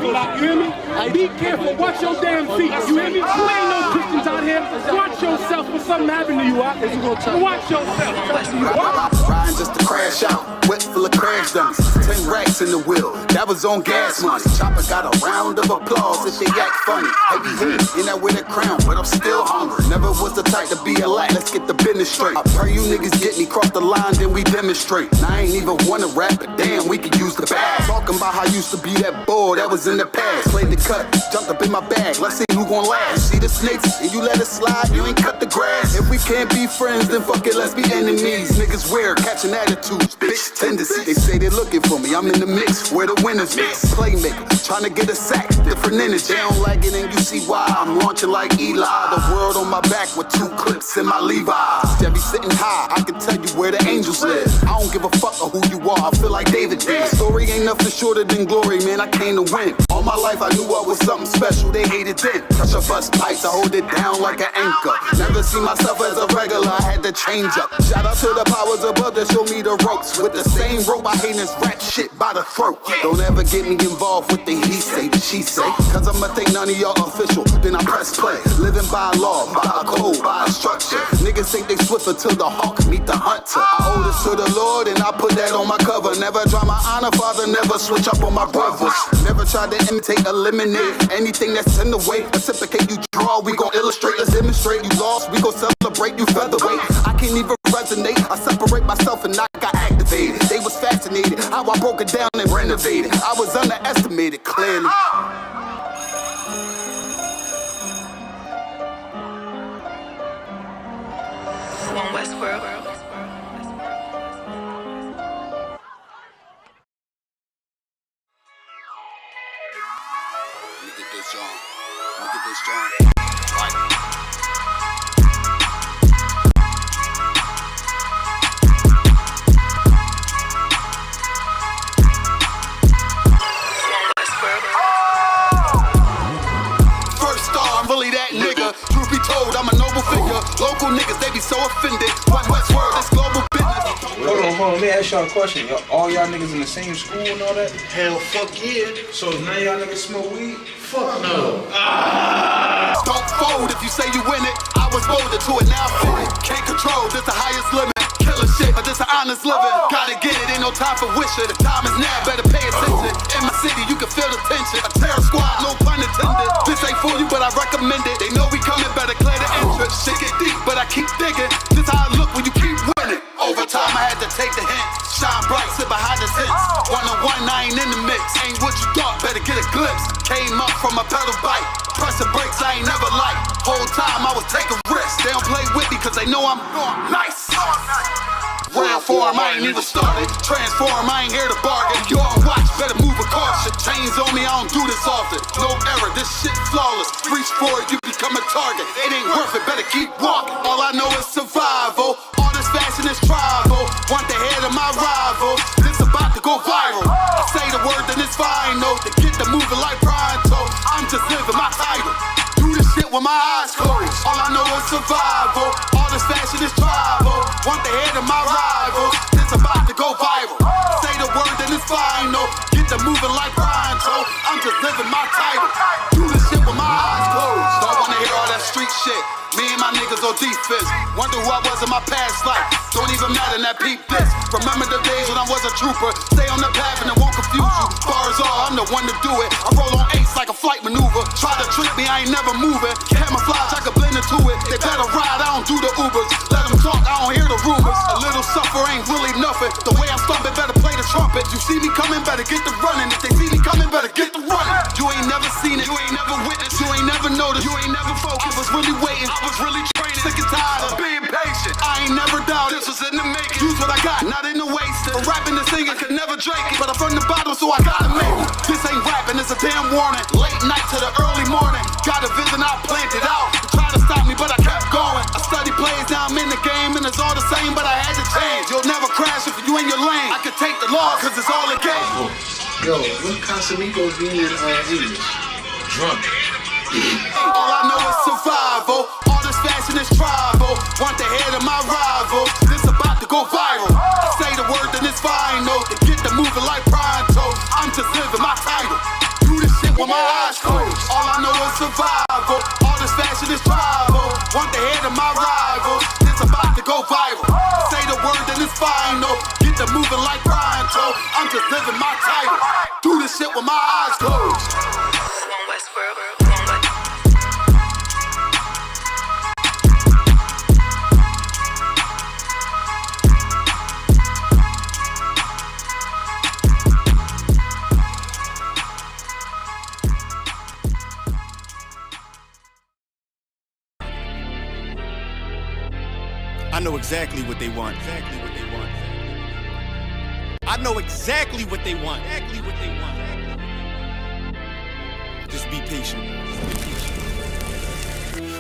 careful out, you hear me? Be careful, watch your damn feet, you hear me? You ain't no Christians out here. Watch yourself when something happen to you out. Watch yourself. Riding just to crash out, whip full of crash dummies, 10 racks in the wheel, that was on gas money. Chopper got a round of applause if they act funny. Heavy hit, in that with a crown, but I'm still hungry. Never was the type to be a lat, let's get the business straight. I pray you niggas get me, cross the line, then we demonstrate. And I ain't even wanna rap, but damn, we could use the bag. Talking about how I used to be that boy, that was in the past. Played the cut, jumped up in my bag, let's see who gon' last. See the snakes, and you let it slide, you ain't cut the grass. If we can't be friends, then fuck it, let's be enemies. Niggas weird, catching attitudes, bitch tendencies. They say they're looking for me, I'm in the mix, where the winners mix. Playmaker, trying to get a sack, different energy. They don't like it and you see why, I'm launching like Eli. The world on my back with 2 clips in my Levi's. Chevy sitting high, I can tell you where the angels live. I don't give a fuck of who you are, I feel like David did. Story ain't nothing shorter than glory, man, I came to win. All my life I knew I was something special, they hated then. Touch a bust pipes, I hold it down like an anchor. Never see myself as a regular, I had to change up. Shout out to the powers above that show me the ropes. With the same rope, I hate this rap shit by the throat. Don't ever get me involved with the he say, the she say. Cause I'ma think none of y'all official, then I press play. Living by law, by a code, by a structure. Niggas think they swift until the hawk meet the hunter. I owe this to the Lord and I put that on my cover. Never try my honor, father, never switch up on my brothers. Never try to imitate, eliminate anything that's in the way. Reciprocate, you draw, we gon' illustrate, let's demonstrate. You lost, we gon' celebrate, you featherweight. I can't even resonate, I separate myself and I got activated. They was fascinated, how I broke it down and renovated. I was underestimated, clearly. One Westworld. Look at this, John. Look at this, John. First star, I'm really that nigga. Truth be told, I'm a noble figure. Local niggas, they be so offended. One Westworld, this global business. Hold on, let me ask y'all a question. All y'all niggas in the same school and all that? Hell, fuck yeah. So none of y'all niggas smoke weed? Fuck no. Don't fold if you say you win it. I was molded to it, now fit it. Can't control, this the highest limit. Killer shit, but this an honest living. Gotta get it, ain't no time for wishing. The time is now, better pay attention. In my city, you can feel the tension. A terror squad, no pun intended. This ain't for you, but I recommend it. They know we coming, better clear the entrance. Shit get deep, but I keep digging. This how I look when you keep winning. Over time, I had to take the hint. Shine bright, sit behind the tents. 1-on-1, I ain't in the mix. Ain't what you thought, better get a glimpse. Came up from a pedal bike. Pressing brakes, I ain't never liked. Whole time I was taking risks. They don't play with me cause they know I'm nice. Round form, I ain't even started. Transform, I ain't here to bargain. You on watch, better move with caution. Chains on me, I don't do this often. No error, this shit flawless. Reach for it, you become a target. It ain't worth it, better keep walking. All I know is survival. All this fashion is tribal. Want the head of my rival. This about to go viral. I say the word, then it's final. To get the moving like pronto. I'm just living my title. Do this shit with my eyes closed. All I know is survival. All this fashion is tribal. Want the head of my rival. This about to go viral. Say the word, then it's final. Get the moving like pronto. I'm just living my title. Do this shit with my eyes closed. Don't wanna hear all that street shit. Me and my niggas on defense. Wonder who I was in my past life. Don't even matter, that peep this. Remember the days when I was a trooper. Stay on the path and it won't confuse you. Bars all, I'm the one to do it. I roll on eights like a flight maneuver. Try to trick me, I ain't never moving. Camouflage, I can blend into it. They better ride, I don't do the Ubers. Let them talk, I don't hear the rumors. A little suffer ain't really nothing. The way I'm stomping, better play the trumpet. You see me coming, better get the running. If they see me coming, better get the running. You ain't never seen it, you ain't never witnessed, you ain't never noticed, you ain't never focused. I was really waiting, I was really training. Sick and tired of being patient. I ain't never doubted, this was in the making. Use what I got, not in the wasting. For rapping and singing, could never drink it. But I'm from the bottom, so I gotta make it. This ain't rapping, it's a damn warning. Late night to the early morning. Got a vision, I planned it out. They tried to stop me, but I kept going. I study plays, now I'm in the game, and it's all the same, but I had to change. You'll never crash if you in your lane. I can take the loss, cause it's all a game. Yo, when Casamigos be in English? Drunk. All I know is survival. All this fashion is tribal. Want the head of my rival. This about to go viral. I say the word, then it's final. To get the moving like pronto. I'm just living my title. Do this shit shit with my eyes closed. All I know is survival. All this fashion is tribal. Want the head of my rivals. It's about to go viral. Say the word then it's final. Get the moving like Brian Joe. I'm just living my title. Do this shit with my eyes closed. One Westworld. I know exactly what they want. I know exactly what they want. Just be patient.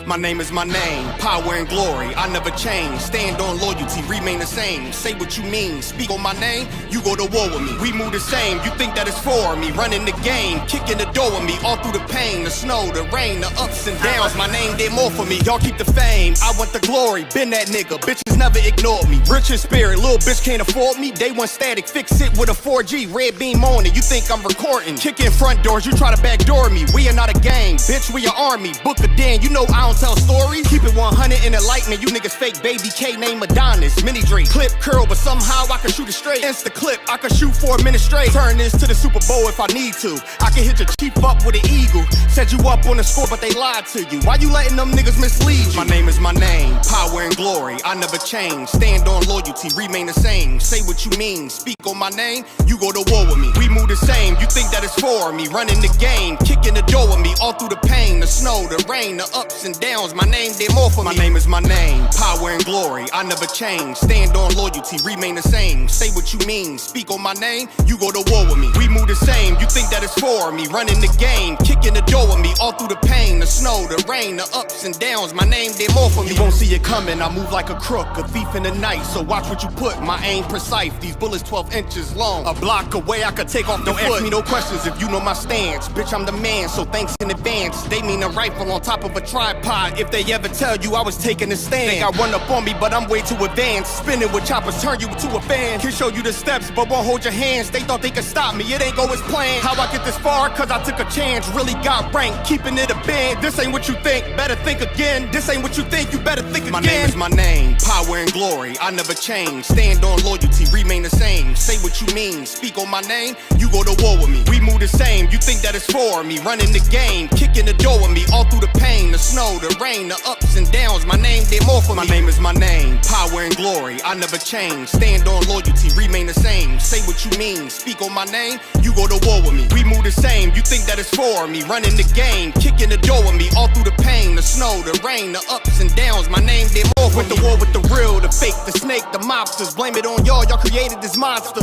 My name is my name, power and glory, I never change. Stand on loyalty, remain the same. Say what you mean, speak on my name, you go to war with me. We move the same, you think that it's for me. Running the game, kicking the door with me. All through the pain, the snow, the rain, the ups and downs. My name did more for me, y'all keep the fame. I want the glory, been that nigga, bitches never ignored me. Rich in spirit, little bitch can't afford me. Day one static, fix it with a 4G. Red beam on it, you think I'm recording. Kicking front doors, you try to backdoor me. We are not a gang, bitch, we an army. Book a den, you know I don't tell stories. Keep it 100 in enlightenment. You niggas fake baby K name Adonis. Mini Drake, clip curl, but somehow I can shoot it straight. Insta clip, I can shoot 4 minutes straight. Turn this to the Super Bowl if I need to. I can hit your chief up with an eagle. Set you up on the score, but they lied to you. Why you letting them niggas mislead you? My name is my name, power and glory, I never change. Stand on loyalty, remain the same. Say what you mean, speak on my name, you go to war with me. We move the same, you think that it's for me. Running the game, kicking the door with me. All through the pain, the snow, the rain, the ups and downs. My name did more for me. My name is my name, power and glory, I never change. Stand on loyalty, remain the same. Say what you mean, speak on my name, you go to war with me. We move the same, you think that it's for me. Running the game, kicking the door with me. All through the pain, the snow, the rain, the ups and downs. My name did more for me. You won't see it coming, I move like a crook, a thief in the night. So watch what you put, my aim precise. These bullets 12 inches long, a block away I could take off the foot. Don't ask me no questions if you know my stance. Bitch, I'm the man, so thanks in advance. They mean a rifle on top of a tripod. If they ever tell you I was taking a stand, think I run up on me, but I'm way too advanced. Spinning with choppers, turn you into a fan. Can show you the steps, but won't hold your hands. They thought they could stop me, it ain't go as planned. How I get this far? Cause I took a chance. Really got ranked, keeping it a band. This ain't what you think, better think again. This ain't what you think, you better think again. My name is my name, power and glory, I never change. Stand on loyalty, remain the same. Say what you mean, speak on my name, you go to war with me. We move the same, you think that it's for me. Running the game, kicking the door with me. All through the pain, the snow, the rain, the ups and downs. My name did more for me. My name is my name, power and glory, I never change. Stand on loyalty, remain the same. Say what you mean, speak on my name, you go to war with me. We move the same, you think that it's for me. Running the game, kicking the door with me. All through the pain, the snow, the rain, the ups and downs. My name did more for me. Went to war with the real, the fake, the snake, the mobsters. Blame it on y'all created this monster.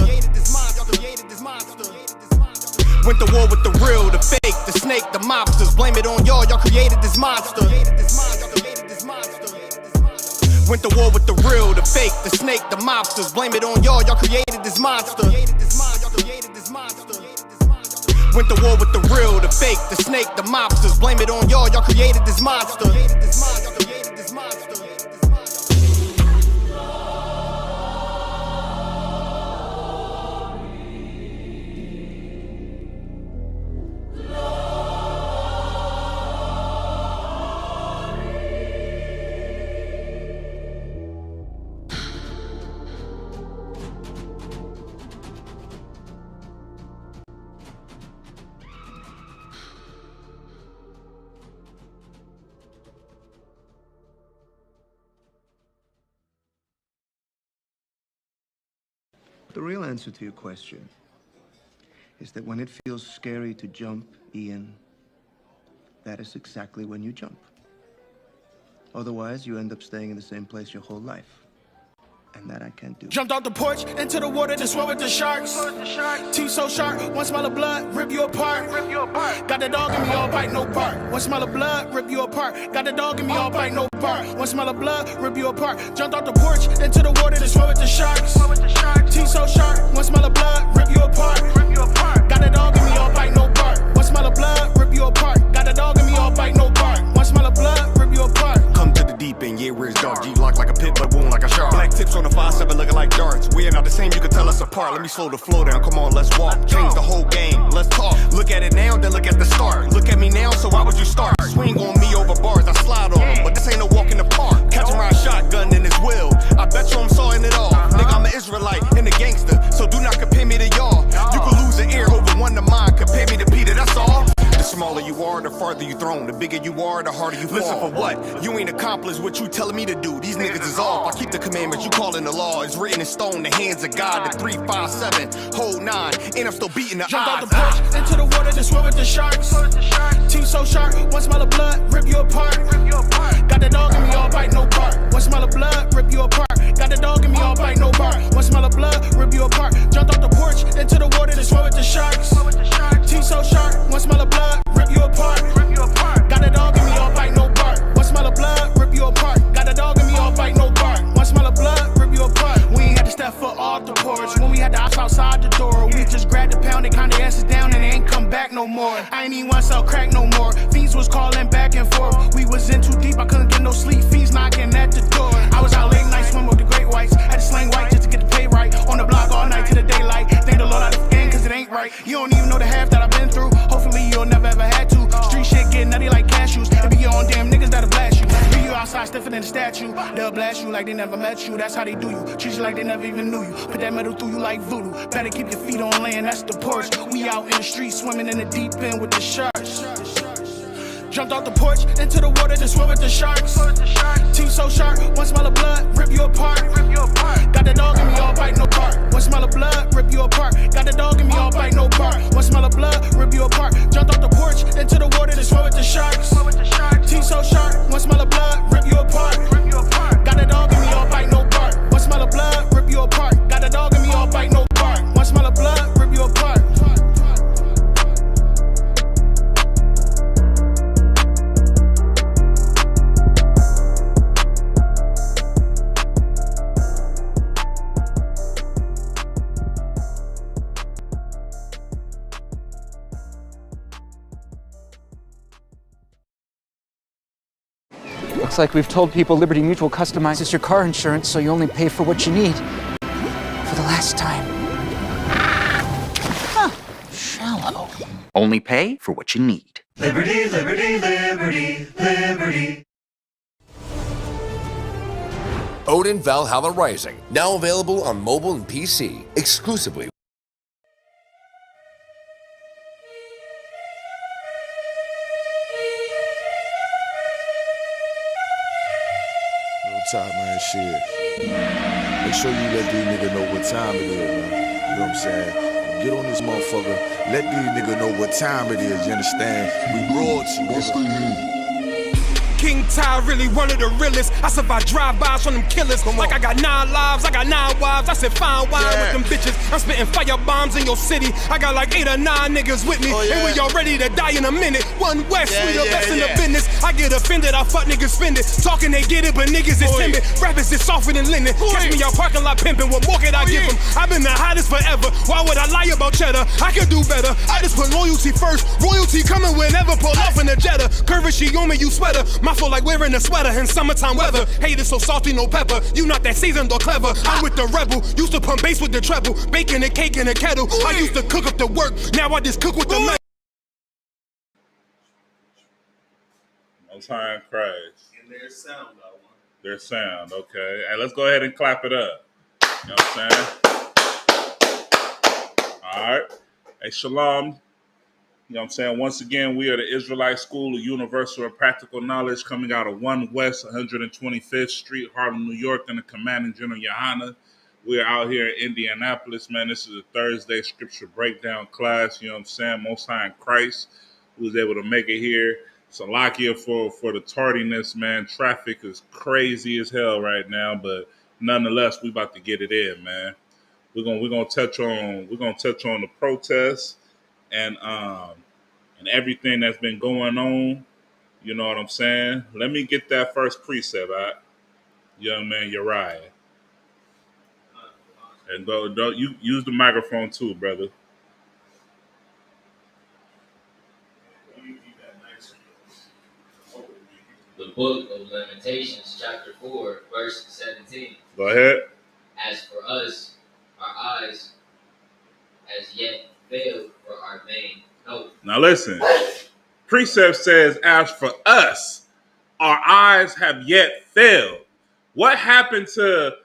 Went to war with the real, the fake, the snake, the mobsters. Blame it on y'all created this monster. Went to war with the real, the fake, the snake, the mobsters. Blame it on y'all created this monster. Went to war with the real, the fake, the snake, the mobsters. Blame it on y'all created this monster. The real answer to your question is that when it feels scary to jump, Ian, that is exactly when you jump. Otherwise, you end up staying in the same place your whole life. And that I can't do. Jumped off the porch into the water to swim with the sharks. Teeth so sharp, one smell of blood, rip you apart. Got the dog in me, all bite, no bark. One smell of blood, rip you apart. Got the dog in me, all bite, no bark. One smell of blood, rip you apart. Jumped off the porch into the water to swim with the sharks. Teeth so sharp, one smell of blood, rip you apart. Got the dog in me, all bite, no bark. One smell of blood, rip you apart. Got the dog in me, all bite, no bark. One smell of blood, rip you apart. Come to the deep end, yeah, where's dog? G-lock like a pit, but wound like a shark. Black Tips on the 5-7 looking like darts. We're not the same, you can tell us apart. Let me slow the flow down, come on, let's walk. Change the whole game, let's talk. Look at it now, then look at the start. Look at me now, so why would you start? Swing on me over bars, I slide on them, but this ain't no walk in the park. Catch him around shotgun in his will. I bet you I'm sawing it off. Nigga, I'm an Israelite and a gangster, so do not compare me to y'all. You can lose an ear over one to mine, compare me to Peter, that's all. The smaller you are, the farther you thrown. The bigger you are, the harder you fall. Listen for what? You ain't accomplished what you telling me to do. These niggas is off. I keep the commandments, you calling the law. It's written in stone, the hands of God. The 3, 5, 7, hold 9, and I'm still beating the Jumped odds. out the porch, into the water, to swim with the sharks. Teeth so sharp, one smell of blood, rip you apart. Got the dog in me, all bite, no bark. One smell of blood, rip you apart. Got the dog in me, all bite, no bark. One smell of blood, rip you apart. Jumped off the porch, into the water, to swim with the sharks. Teeth so sharp, one smell of blood, rip you apart. Got a dog in me, all bite, no bark. One smell of blood, rip you apart. Got a dog in me, all bite, no bark. One smell of blood, rip you apart. We ain't had to step foot off the porch. When we had the ops outside the door, we just grabbed the pound and count the asses down and they ain't come back no more. I ain't even want to sell crack no more. Fiends was calling back and forth. We was in too deep, I couldn't get no sleep. Fiends knocking at the door. I was out late night swimming with the great whites. Had to slang white just to get the pay right. On the block all night to the daylight. Thank the Lord out of the game cause it ain't right. You don't even know the half that I've been through. Hopefully you'll never ever had to. Street shit getting nutty like cashews. It be your own damn niggas that'll blast you. Be you outside stiffer than a statue. They'll blast you like they never met you. That's how they do you. Treat you like they never even knew you. Put that metal through you like voodoo. Better keep your feet on land, that's the porch. We out in the street swimming in the deep end with the sharks. Jumped off the porch, into the water to swim with the sharks. Teeth so sharp, one smell of blood, rip you apart. Got the dog in me, all bite, no bark. One smell of blood, rip you apart. Got the dog in me, all bite, no bark. One smell of blood, rip you apart. Jumped off the porch, into the water to swim with the sharks. Teeth so sharp, one smell of blood, rip you apart. Got the dog in me, all bite, no bark. One smell of blood, rip you apart. Got the dog in me, all bite, no bark. One smell of blood, rip you apart. Looks like we've told people Liberty Mutual customizes your car insurance so you only pay for what you need. For the last time. Huh. Shallow. Only pay for what you need. Liberty, liberty, liberty, liberty. Odin Valhalla Rising, now available on mobile and PC, exclusively. Top man, shit. Make sure you let these niggas know what time it is, man. You know what I'm saying? Get on this motherfucker. Let these niggas know what time it is. You understand? We royalty. King Ty really one of the realest. I survived drive-bys from them killers. Like I got 9 lives, I got 9 wives. I said fine wine with them bitches. I'm spitting fire bombs in your city. I got like 8 or 9 niggas with me. And we all ready to die in a minute. One West, we the best in the business. I get offended, I fuck niggas spend it. Talking they get it, but niggas is timid. Rappers is softer than linen. Catch me out parking lot pimping. What more could I give them? I've been the hottest forever. Why would I lie about cheddar? I could do better. I just put loyalty first. Royalty coming whenever. Pull off in the Jetta. Curvature on me, you sweater. My flow like wearing a sweater in summertime weather. Haters so salty, no pepper. You not that seasoned or clever. I'm with the rebel. Used to pump bass with the treble. Baking a cake in a kettle. I used to cook up the work. Now I just cook with the knife. Most High in Christ. And their sound, I want. Their sound, okay. Hey, let's go ahead and clap it up. You know what I'm saying? All right. Hey, shalom. You know what I'm saying? Once again, we are the Israelite School of Universal and Practical Knowledge coming out of 1 West 125th Street, Harlem, New York, in the Commanding General Yohana. We are out here in Indianapolis, man. This is a Thursday scripture breakdown class. You know what I'm saying? Most High in Christ, who was able to make it here. Salakia for the tardiness, man. Traffic is crazy as hell right now, but nonetheless, we about to get it in, man. We're gonna touch on the protests and everything that's been going on. You know what I'm saying? Let me get that first precept, right? Young man Uriah. And don't you use the microphone too, brother. The book of Lamentations, chapter 4, verse 17. Go ahead. As for us, our eyes as yet failed for our vain hope. Now listen. Precept says, as for us, our eyes have yet failed. What happened to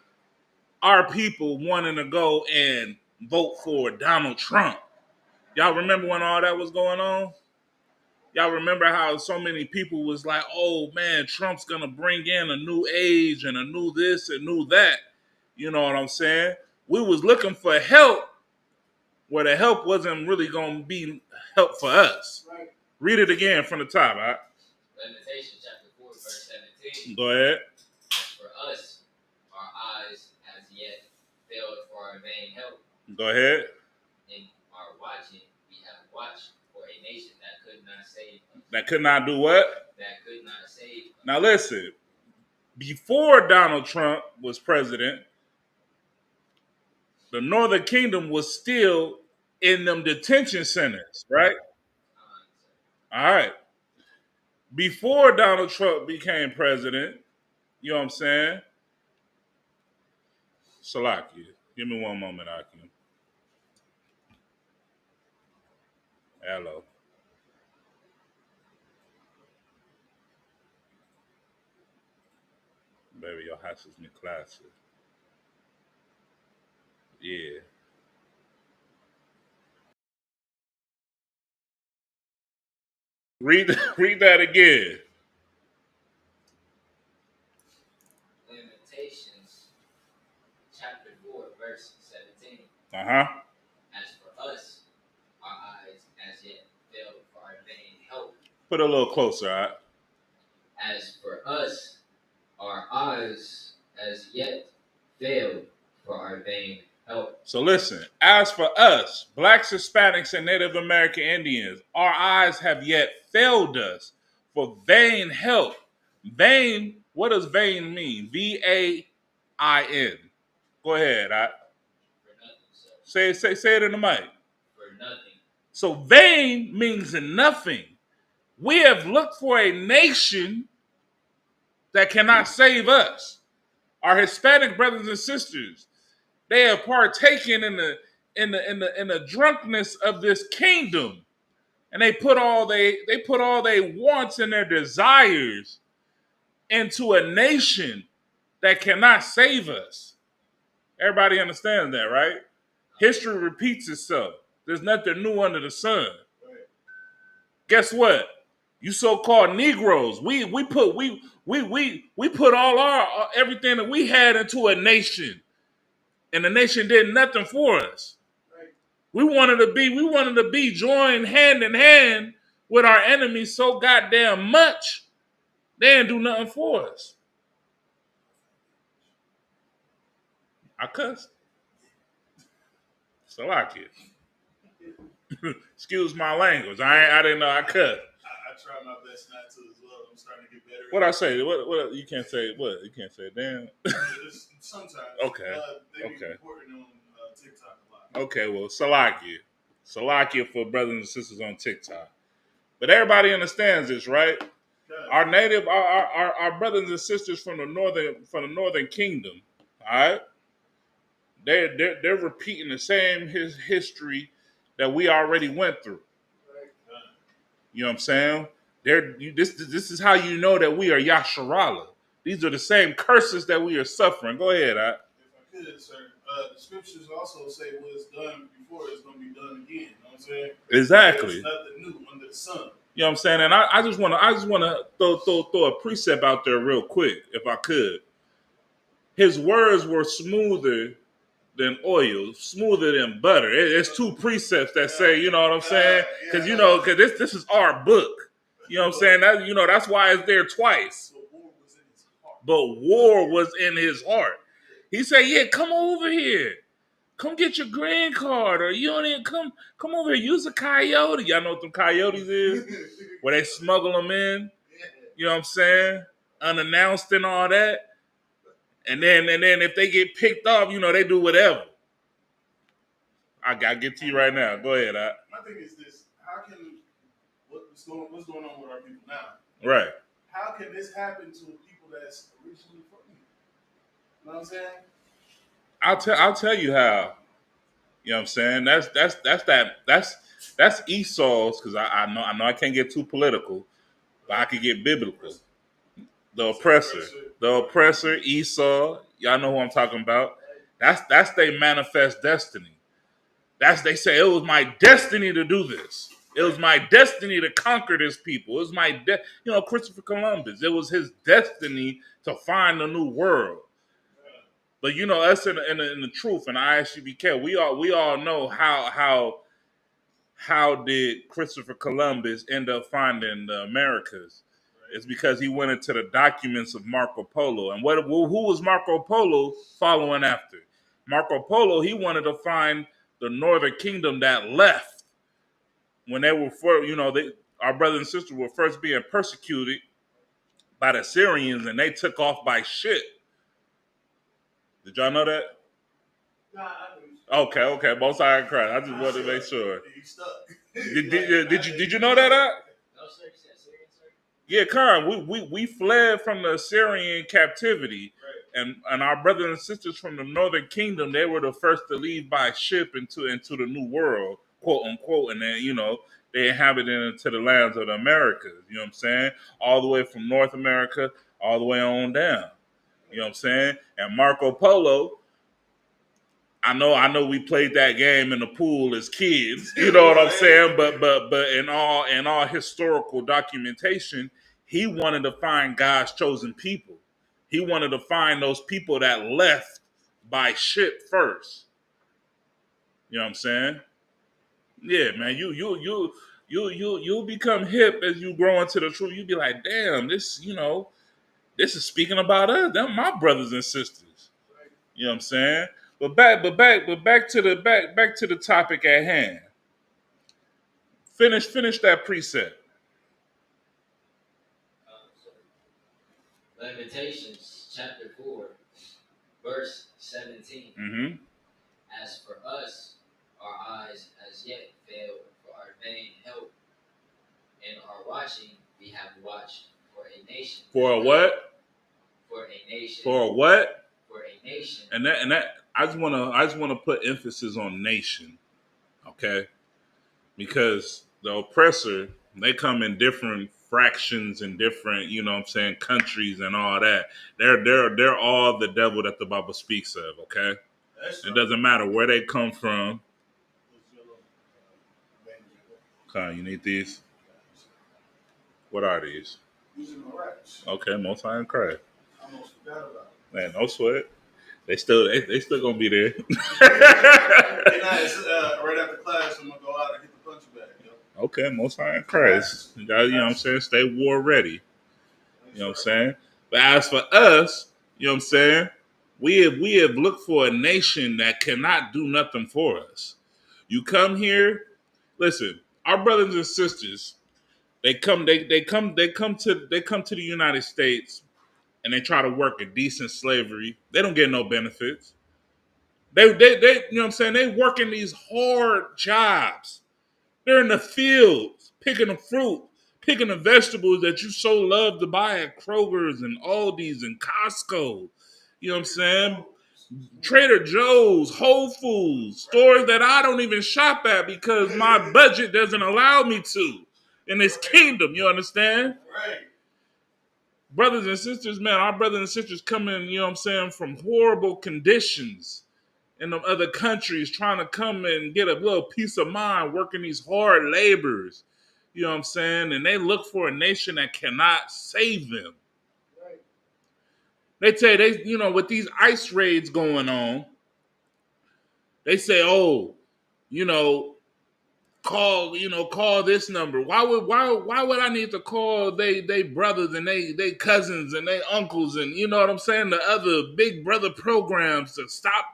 our people wanting to go and vote for Donald Trump? Y'all remember when all that was going on? Y'all remember how so many people was like, oh man, Trump's gonna bring in a new age and a new this and new that. You know what I'm saying? We was looking for help where the help wasn't really gonna be help for us. Right. Read it again from the top, all right? Lamentations chapter 4, verse 17. Go ahead. As for us, our eyes as yet failed for our vain help. Go ahead. In our watching, we have watched for a nation that could not save us. That could not do what? That could not save us. Now listen, before Donald Trump was president, the Northern Kingdom was still in them detention centers, right? All right. Before Donald Trump became president, you know what I'm saying? Salaki, give me one moment, Akim. Hello. Baby, your house is in class. Yeah. Read that again. Lamentations chapter 4, verse 17. Uh-huh. As for us, our eyes as yet failed for our vain help. Put it a little closer, all right? As for us, our eyes as yet failed for our vain help. So listen, as for us, blacks, Hispanics, and Native American Indians, our eyes have yet failed us for vain help. Vain, what does vain mean? V-A-I-N. Go ahead, all right? Say it in the mic. For nothing. So vain means nothing. We have looked for a nation that cannot save us. Our Hispanic brothers and sisters, they have partaken in the drunkenness of this kingdom, and they put all they wants and their desires into a nation that cannot save us. Everybody understands that, right? History repeats itself. There's nothing new under the sun. Guess what? You so-called Negroes, we put all our everything that we had into a nation, and the nation did nothing for us. We wanted to be joined hand in hand with our enemies so goddamn much, they didn't do nothing for us. I cussed. So I kid. Excuse my language. I didn't know I cussed. I try my best not to as well. I'm starting to get better. What I say? What you can't say? What you can't say? Damn. Sometimes. Okay. They be reporting on TikTok a lot. Okay. Well, Salakia for brothers and sisters on TikTok. But everybody understands this, right? Our native, our brothers and sisters from the northern kingdom, all right? They're repeating the same history that we already went through. You know what I'm saying? This is how you know that we are Yasharala. These are the same curses that we are suffering. Go ahead, If I could, sir. The scriptures also say what is done before is going to be done again. You know what I'm saying? Exactly. There's nothing new under the sun. You know what I'm saying? And I just want to throw a precept out there real quick, if I could. His words were smoother than oil, smoother than butter. It's two precepts that say, you know what I'm saying? Because because this is our book. You know what I'm saying? That's why it's there twice. But war was in his heart. He said, "Yeah, come over here. Come get your green card, or you don't even come over here. Use a coyote." Y'all know what them coyotes is? Where they smuggle them in. You know what I'm saying? Unannounced and all that. And then if they get picked off, they do whatever. I gotta get to you right now. Go ahead. My thing is this: how can what's going on with our people now? Right. how can this happen to people that's originally from you? You know what I'm saying? I'll tell you how. You know what I'm saying? That's Esau's, because I know I can't get too political, but I could get biblical. The oppressor, Esau. Y'all know who I'm talking about. That's their manifest destiny. They say it was my destiny to do this. It was my destiny to conquer this people. It was my Christopher Columbus. It was his destiny to find a new world. But us in the truth, and I.C.E, we all know how did Christopher Columbus end up finding the Americas? It's because he went into the documents of Marco Polo. And who was Marco Polo following after? Marco Polo, he wanted to find the Northern Kingdom that left when they were, our brothers and sisters were first being persecuted by the Syrians, and they took off by ship. Did y'all know that? Okay. Both sides of Christ. I just wanted to make sure. Did you know that? Yeah, Karen, we fled from the Assyrian captivity, and our brothers and sisters from the Northern Kingdom, they were the first to leave by ship into the New World, quote unquote, and then they inhabited into the lands of the Americas. You know what I'm saying? All the way from North America, all the way on down. You know what I'm saying? And Marco Polo. I know we played that game in the pool as kids, you know what I'm saying? But in all historical documentation, he wanted to find God's chosen people. He wanted to find those people that left by ship first. You know what I'm saying? Yeah, man. You'll become hip as you grow into the truth. You'll be like, damn, this is speaking about us. Them my brothers and sisters. You know what I'm saying? But back to the topic at hand. Finish that precept. Lamentations chapter 4, verse 17. Mm-hmm. As for us, our eyes as yet failed for our vain help. In our watching, we have watched for a nation. For a what? For a nation. For a what? For a nation. And that I just wanna put emphasis on nation, okay? Because the oppressor, they come in different fractions and different, countries and all that. They're all the devil that the Bible speaks of, okay? It doesn't matter where they come from. Okay, you need these? What are these? Okay, Most High in Christ. Man, no sweat. They still gonna be there. Right after class, I'm gonna go out and hit the punch bag. Okay, Most High in Christ. You know what I'm saying? Stay war ready. You know what I'm saying? But as for us, you know what I'm saying? We have looked for a nation that cannot do nothing for us. You come here, listen, our brothers and sisters, they come to the United States and they try to work a decent slavery. They don't get no benefits. They you know what I'm saying? They working these hard jobs. They're in the fields, picking the fruit, picking the vegetables that you so love to buy at Kroger's and Aldi's and Costco. You know what I'm saying? Trader Joe's, Whole Foods, stores that I don't even shop at because my budget doesn't allow me to in this kingdom. You understand? Right. Brothers and sisters, man, our brothers and sisters come in, you know what I'm saying, from horrible conditions in the other countries, trying to come and get a little peace of mind, working these hard labors. You know what I'm saying? And they look for a nation that cannot save them. Right. They tell you, with these ICE raids going on, they say, call this number. Why would I need to call they brothers and they cousins and they uncles and you know what I'm saying, the other big brother programs to stop?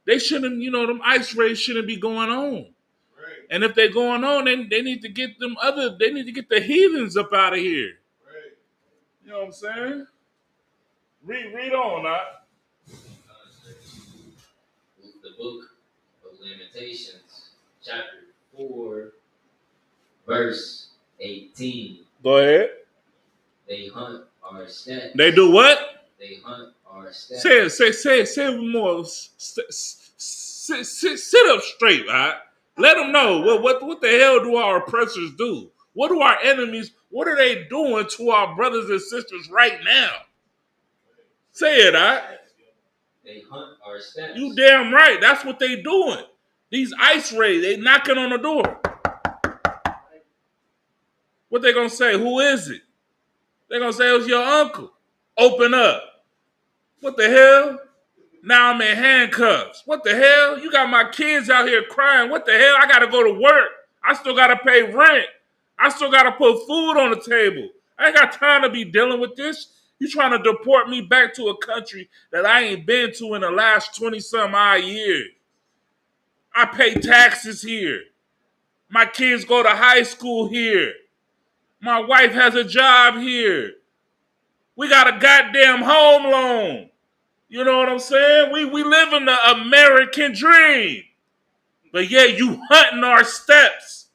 They shouldn't, them ICE raids shouldn't be going on. Right. And if they're going on, they need to get they need to get the heathens up out of here. Right. You know what I'm saying? Read on, now. The book of Lamentations, chapter 4, verse 18. Go ahead. They hunt our steps. They do what? They hunt our steps. Say it more. Sit up straight, all right? Let them know what the hell do our oppressors do? What do our enemies, what are they doing to our brothers and sisters right now? Say it, all right? They hunt our steps. You damn right. That's what they doing. These ICE raids, they knocking on the door. What they gonna say? Who is it? They gonna say it was your uncle. Open up. What the hell? Now I'm in handcuffs. What the hell? You got my kids out here crying. What the hell? I gotta go to work. I still gotta pay rent. I still gotta put food on the table. I ain't got time to be dealing with this. You trying to deport me back to a country that I ain't been to in the last 20-some odd years. I pay taxes here. My kids go to high school here. My wife has a job here. We got a goddamn home loan. You know what I'm saying? We live in the American dream. But yeah, you hunting our steps.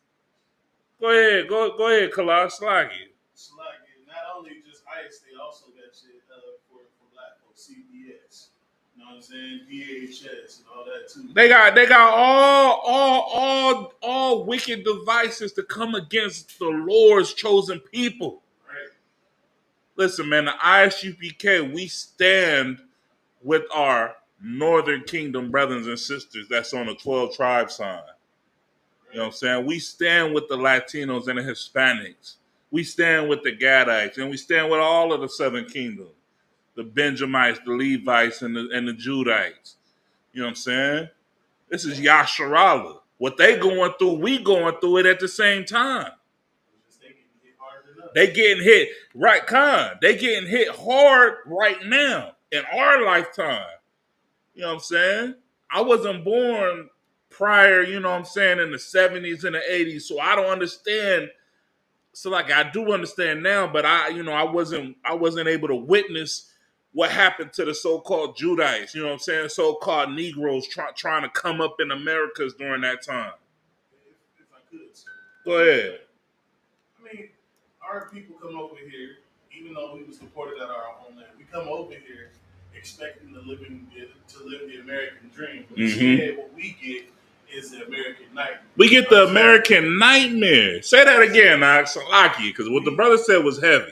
Go ahead, Kalash, slag it. Not only just ICE, they also got shit for black folks, CBS. You know what I'm saying? VHS and all that too. They got all wicked devices to come against the Lord's chosen people. Right. Listen, man, the ISUPK, we stand with our Northern Kingdom brothers and sisters that's on the 12 tribe sign. You know what I'm saying? We stand with the Latinos and the Hispanics. We stand with the Gadites, and we stand with all of the Southern Kingdom. The Benjamites, the Levites, and the Judites. You know what I'm saying? This is Yasharala. What they going through, we going through it at the same time. They getting hit, right, Khan. They getting hit hard right now in our lifetime. You know what I'm saying? I wasn't born prior, you know what I'm saying, in the 70s and the 80s, so I don't understand. So like I do understand now, but I wasn't able to witness what happened to the so-called Judites, you know what I'm saying, so-called Negroes trying to come up in Americas during that time. If I could, sir. Go ahead. I mean, our people come over here, even though we was deported out of our homeland, we come over here expecting to live the American dream. But instead, what we get is the American nightmare. We get the American nightmare. Say that again, Salaki, because what the brother said was heavy.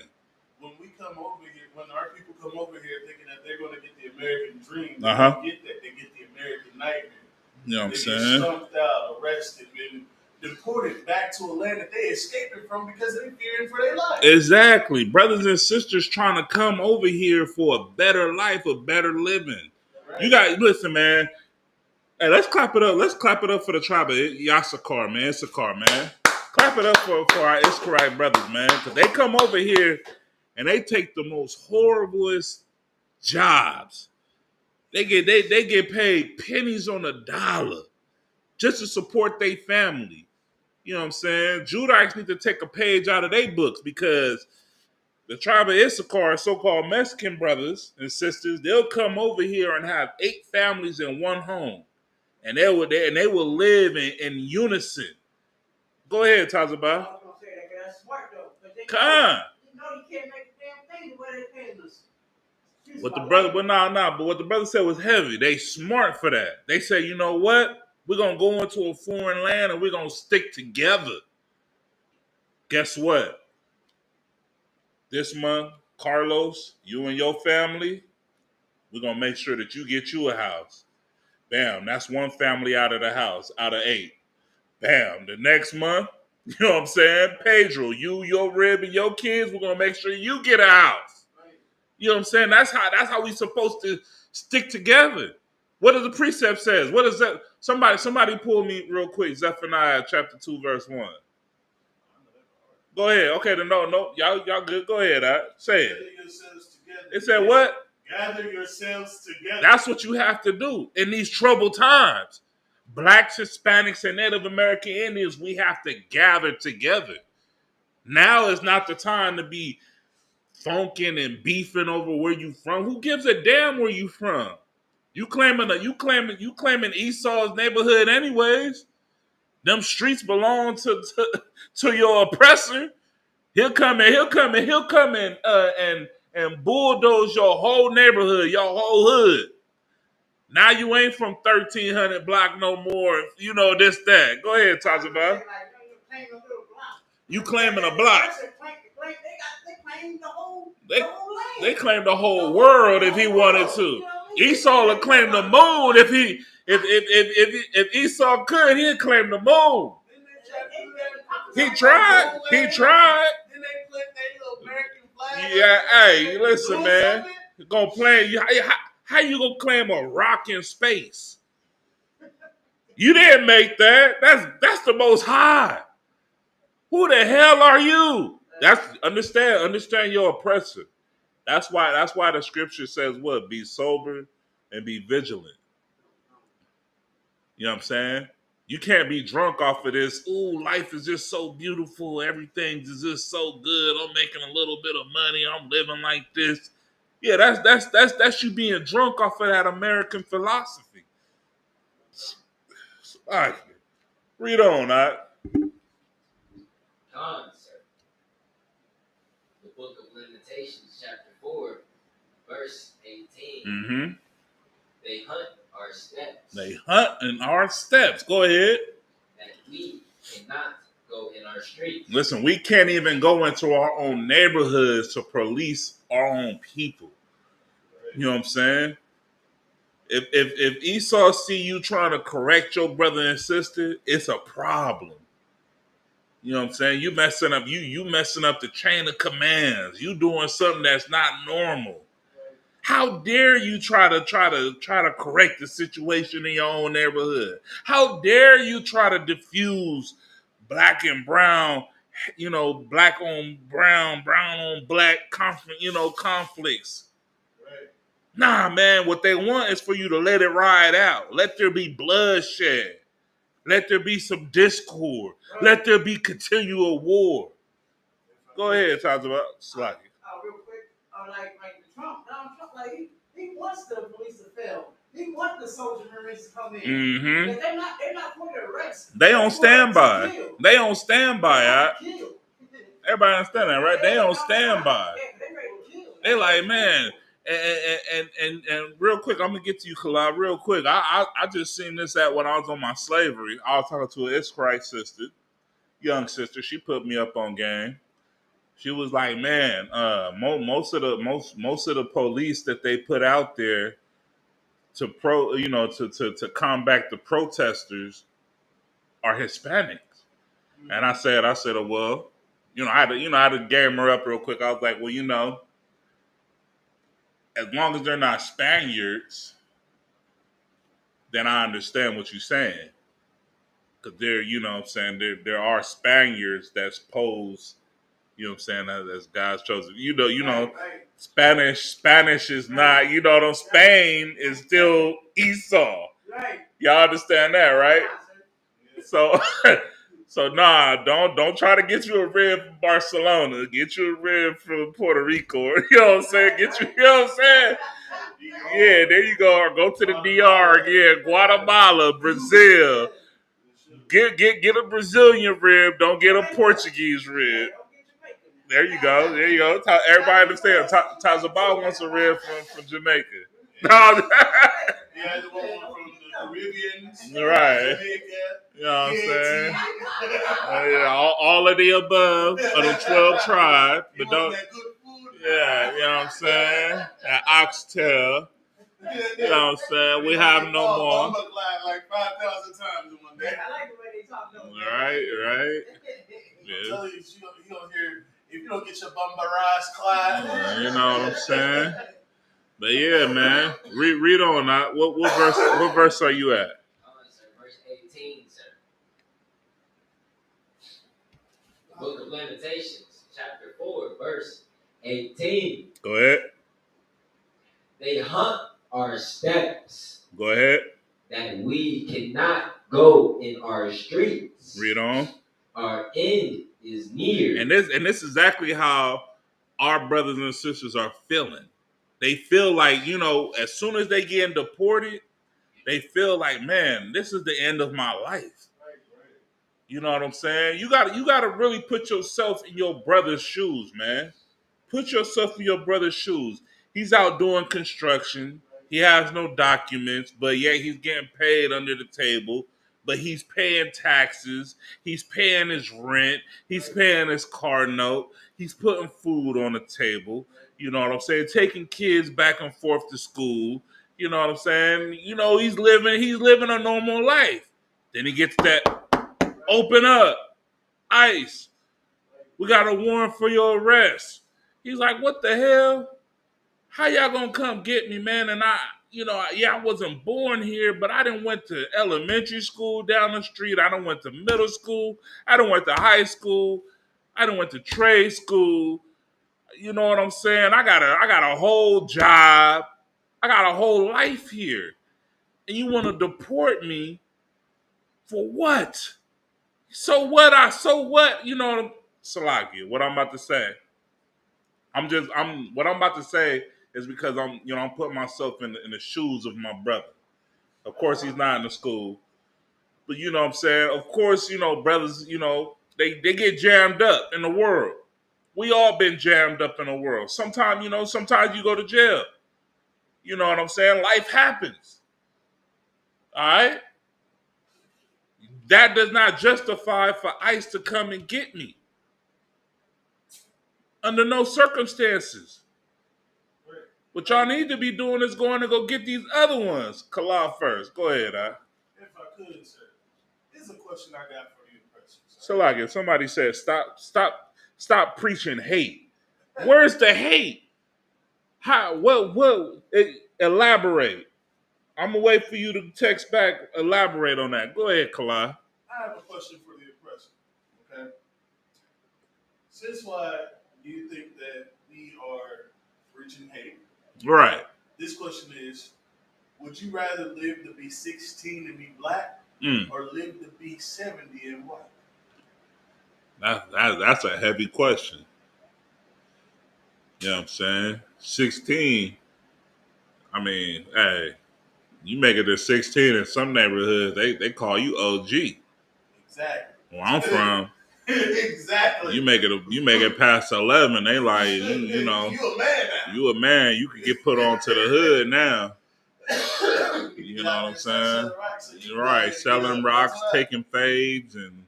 When we come over here, when our people come over here thinking that they're going to get the American dream, they don't get that. They get the American nightmare. You know what I'm saying? They get stumped out, arrested, and deported back to a land that they escaping from because they're fearing for their life. Exactly. Brothers and sisters trying to come over here for a better life, a better living. Right. You guys, listen, man. Hey, let's clap it up. Let's clap it up for the tribe of Issachar, man. Issachar, man. Clap it up for our Israelite brothers, man. Because they come over here and they take the most horriblest jobs. They get paid pennies on a dollar just to support their family. You know what I'm saying? Judites need to take a page out of their books because the tribe of Issachar, so-called Mexican brothers and sisters, they'll come over here and have 8 families in one home. And they will live in unison. Go ahead, Tazabah. I was gonna say that that's smart though. Come on. You can't make a damn thing where they paying us. But what the brother said was heavy. They smart for that. They say, you know what? We're gonna go into a foreign land and we're gonna stick together. Guess what? This month, Carlos, you and your family, we're gonna make sure that you get you a house. Bam, that's one family out of the house, out of 8. Bam, the next month, you know what I'm saying? Pedro, you, your rib, and your kids, we're gonna make sure you get a house. You know what I'm saying? That's how we supposed to stick together. What does the precept says? What is that? Somebody pull me real quick. Zephaniah chapter 2, verse 1. Go ahead. Okay, no, y'all good. Go ahead. Say it. It said what? Gather yourselves together. That's what you have to do in these troubled times. Blacks, Hispanics, and Native American Indians, we have to gather together. Now is not the time to be funking and beefing over where you from. Who gives a damn where you from? You claiming Esau's neighborhood anyways. Them streets belong to your oppressor. He'll come and bulldoze your whole neighborhood, your whole hood. Now you ain't from 1300 block no more. You know this, that. Go ahead, Tajabah. You claiming a block. They claim the whole world if he wanted to. Esau would claim the moon if Esau could, he'd claim the moon. He tried. Yeah, hey, listen, man. Gonna play. How you gonna claim a rock in space? You didn't make that. That's the Most High. Who the hell are you? That's understand your oppressor. That's why the scripture says what? Be sober and be vigilant. You know what I'm saying? You can't be drunk off of this. Ooh, life is just so beautiful. Everything is just so good. I'm making a little bit of money. I'm living like this. Yeah, that's you being drunk off of that American philosophy. All right. Read on, all right? Sir. The Book of Lamentations, chapter 4, verse 18. Mm-hmm. They hunt our steps. They hunt in our steps. Go ahead. That we cannot go in our streets. Listen, we can't even go into our own neighborhoods to police our own people. You know what I'm saying? If Esau see you trying to correct your brother and sister, it's a problem. You know what I'm saying? You messing up. You messing up the chain of commands. You doing something that's not normal. How dare you try to correct the situation in your own neighborhood? How dare you try to diffuse black and brown, black on brown, brown on black conflicts? Right. Nah, man, what they want is for you to let it ride out. Let there be bloodshed. Let there be some discord. Right. Let there be continual war. Go ahead, talk about Slacky. Real quick, like Donald Trump, like he wants the police to fail. He wants the soldier marines to come in. Mm-hmm. They're not for the arrest. They on standby. They on standby. Everybody understand that, right? They on standby. They like, man, and real quick, I'm gonna get to you, Kalab, real quick. I just seen this when I was on my slavery. I was talking to an Israelite sister, young sister. She put me up on game. She was like, man, most of the police that they put out there to combat the protesters are Hispanics. And I said, well, I had to game her up real quick. I was like, well, as long as they're not Spaniards, then I understand what you're saying. Because there are Spaniards that's posed, as God's chosen. Spanish is not, Spain is still Esau. Right. Y'all understand that, right? So nah, don't try to get you a rib from Barcelona. Get you a rib from Puerto Rico. You know what I'm saying? You know what I'm saying? Yeah, there you go. Or go to the DR. Yeah, Guatemala, Brazil. Get a Brazilian rib. Don't get a Portuguese rib. There you go. Everybody understand. Tazabah wants a rib from Jamaica. No. Yeah, the one from the Caribbeans. Right. Jamaica. You know what I'm saying? All of the above of the 12 tribes. But don't. Yeah, you know what I'm saying? That oxtail. You know what I'm saying? We have no more. I'm like 5,000 times in one day. I like the way they talk. Right. I'm telling you, you don't hear, if you don't get your bumbaras clad. You know what I'm saying? But yeah, man. Read on that. What verse are you at? Sir, verse 18, sir. The Book of Lamentations, chapter 4, verse 18. Go ahead. They hunt our steps. Go ahead. That we cannot go in our streets. Read on. Our end is near. And this is exactly how our brothers and sisters are feeling. They feel like, as soon as they get deported, they feel like, man, this is the end of my life. You know what I'm saying? You gotta really put yourself in your brother's shoes, man. Put yourself in your brother's shoes. He's out doing construction. He has no documents, but yet he's getting paid under the table. But he's paying taxes. He's paying his rent. He's paying his car note. He's putting food on the table. You know what I'm saying? Taking kids back and forth to school. You know what I'm saying? You know, he's living a normal life. Then he gets that open up. ICE. We got a warrant for your arrest. He's like, what the hell? How y'all gonna come get me, man? And I wasn't born here, but I done went to elementary school down the street. I done went to middle school. I done went to high school. I done went to trade school. You know what I'm saying? I got a whole job. I got a whole life here. And you want to deport me for what? So what? You know, Salakia, what I'm about to say. What I'm about to say is because I'm putting myself in the shoes of my brother. Of course, he's not in the school, but you know what I'm saying. Of course, brothers, they get jammed up in the world. We all been jammed up in the world. Sometimes you go to jail. You know what I'm saying. Life happens. All right. That does not justify for ICE to come and get me. Under no circumstances. What y'all need to be doing is going to go get these other ones. Kala first. Go ahead, If I could, sir. Here's a question I got for you, Professor. So like if somebody says stop preaching hate. Where's the hate? How elaborate. I'm gonna wait for you to text back, elaborate on that. Go ahead, Kala. I have a question for the oppressor. Okay. Since why do you think that we are preaching hate? Right. This question is, would you rather live to be 16 and be black or live to be 70 and white? That's a heavy question. You know what I'm saying? 16. I mean, hey, you make it to 16 in some neighborhoods, they call you OG. Exactly. Where I'm from, exactly. you make it past 11, they like you know. You a man now. You a man. You can get put onto the hood now. You know what I'm saying? You're right. Selling rocks, taking fades, and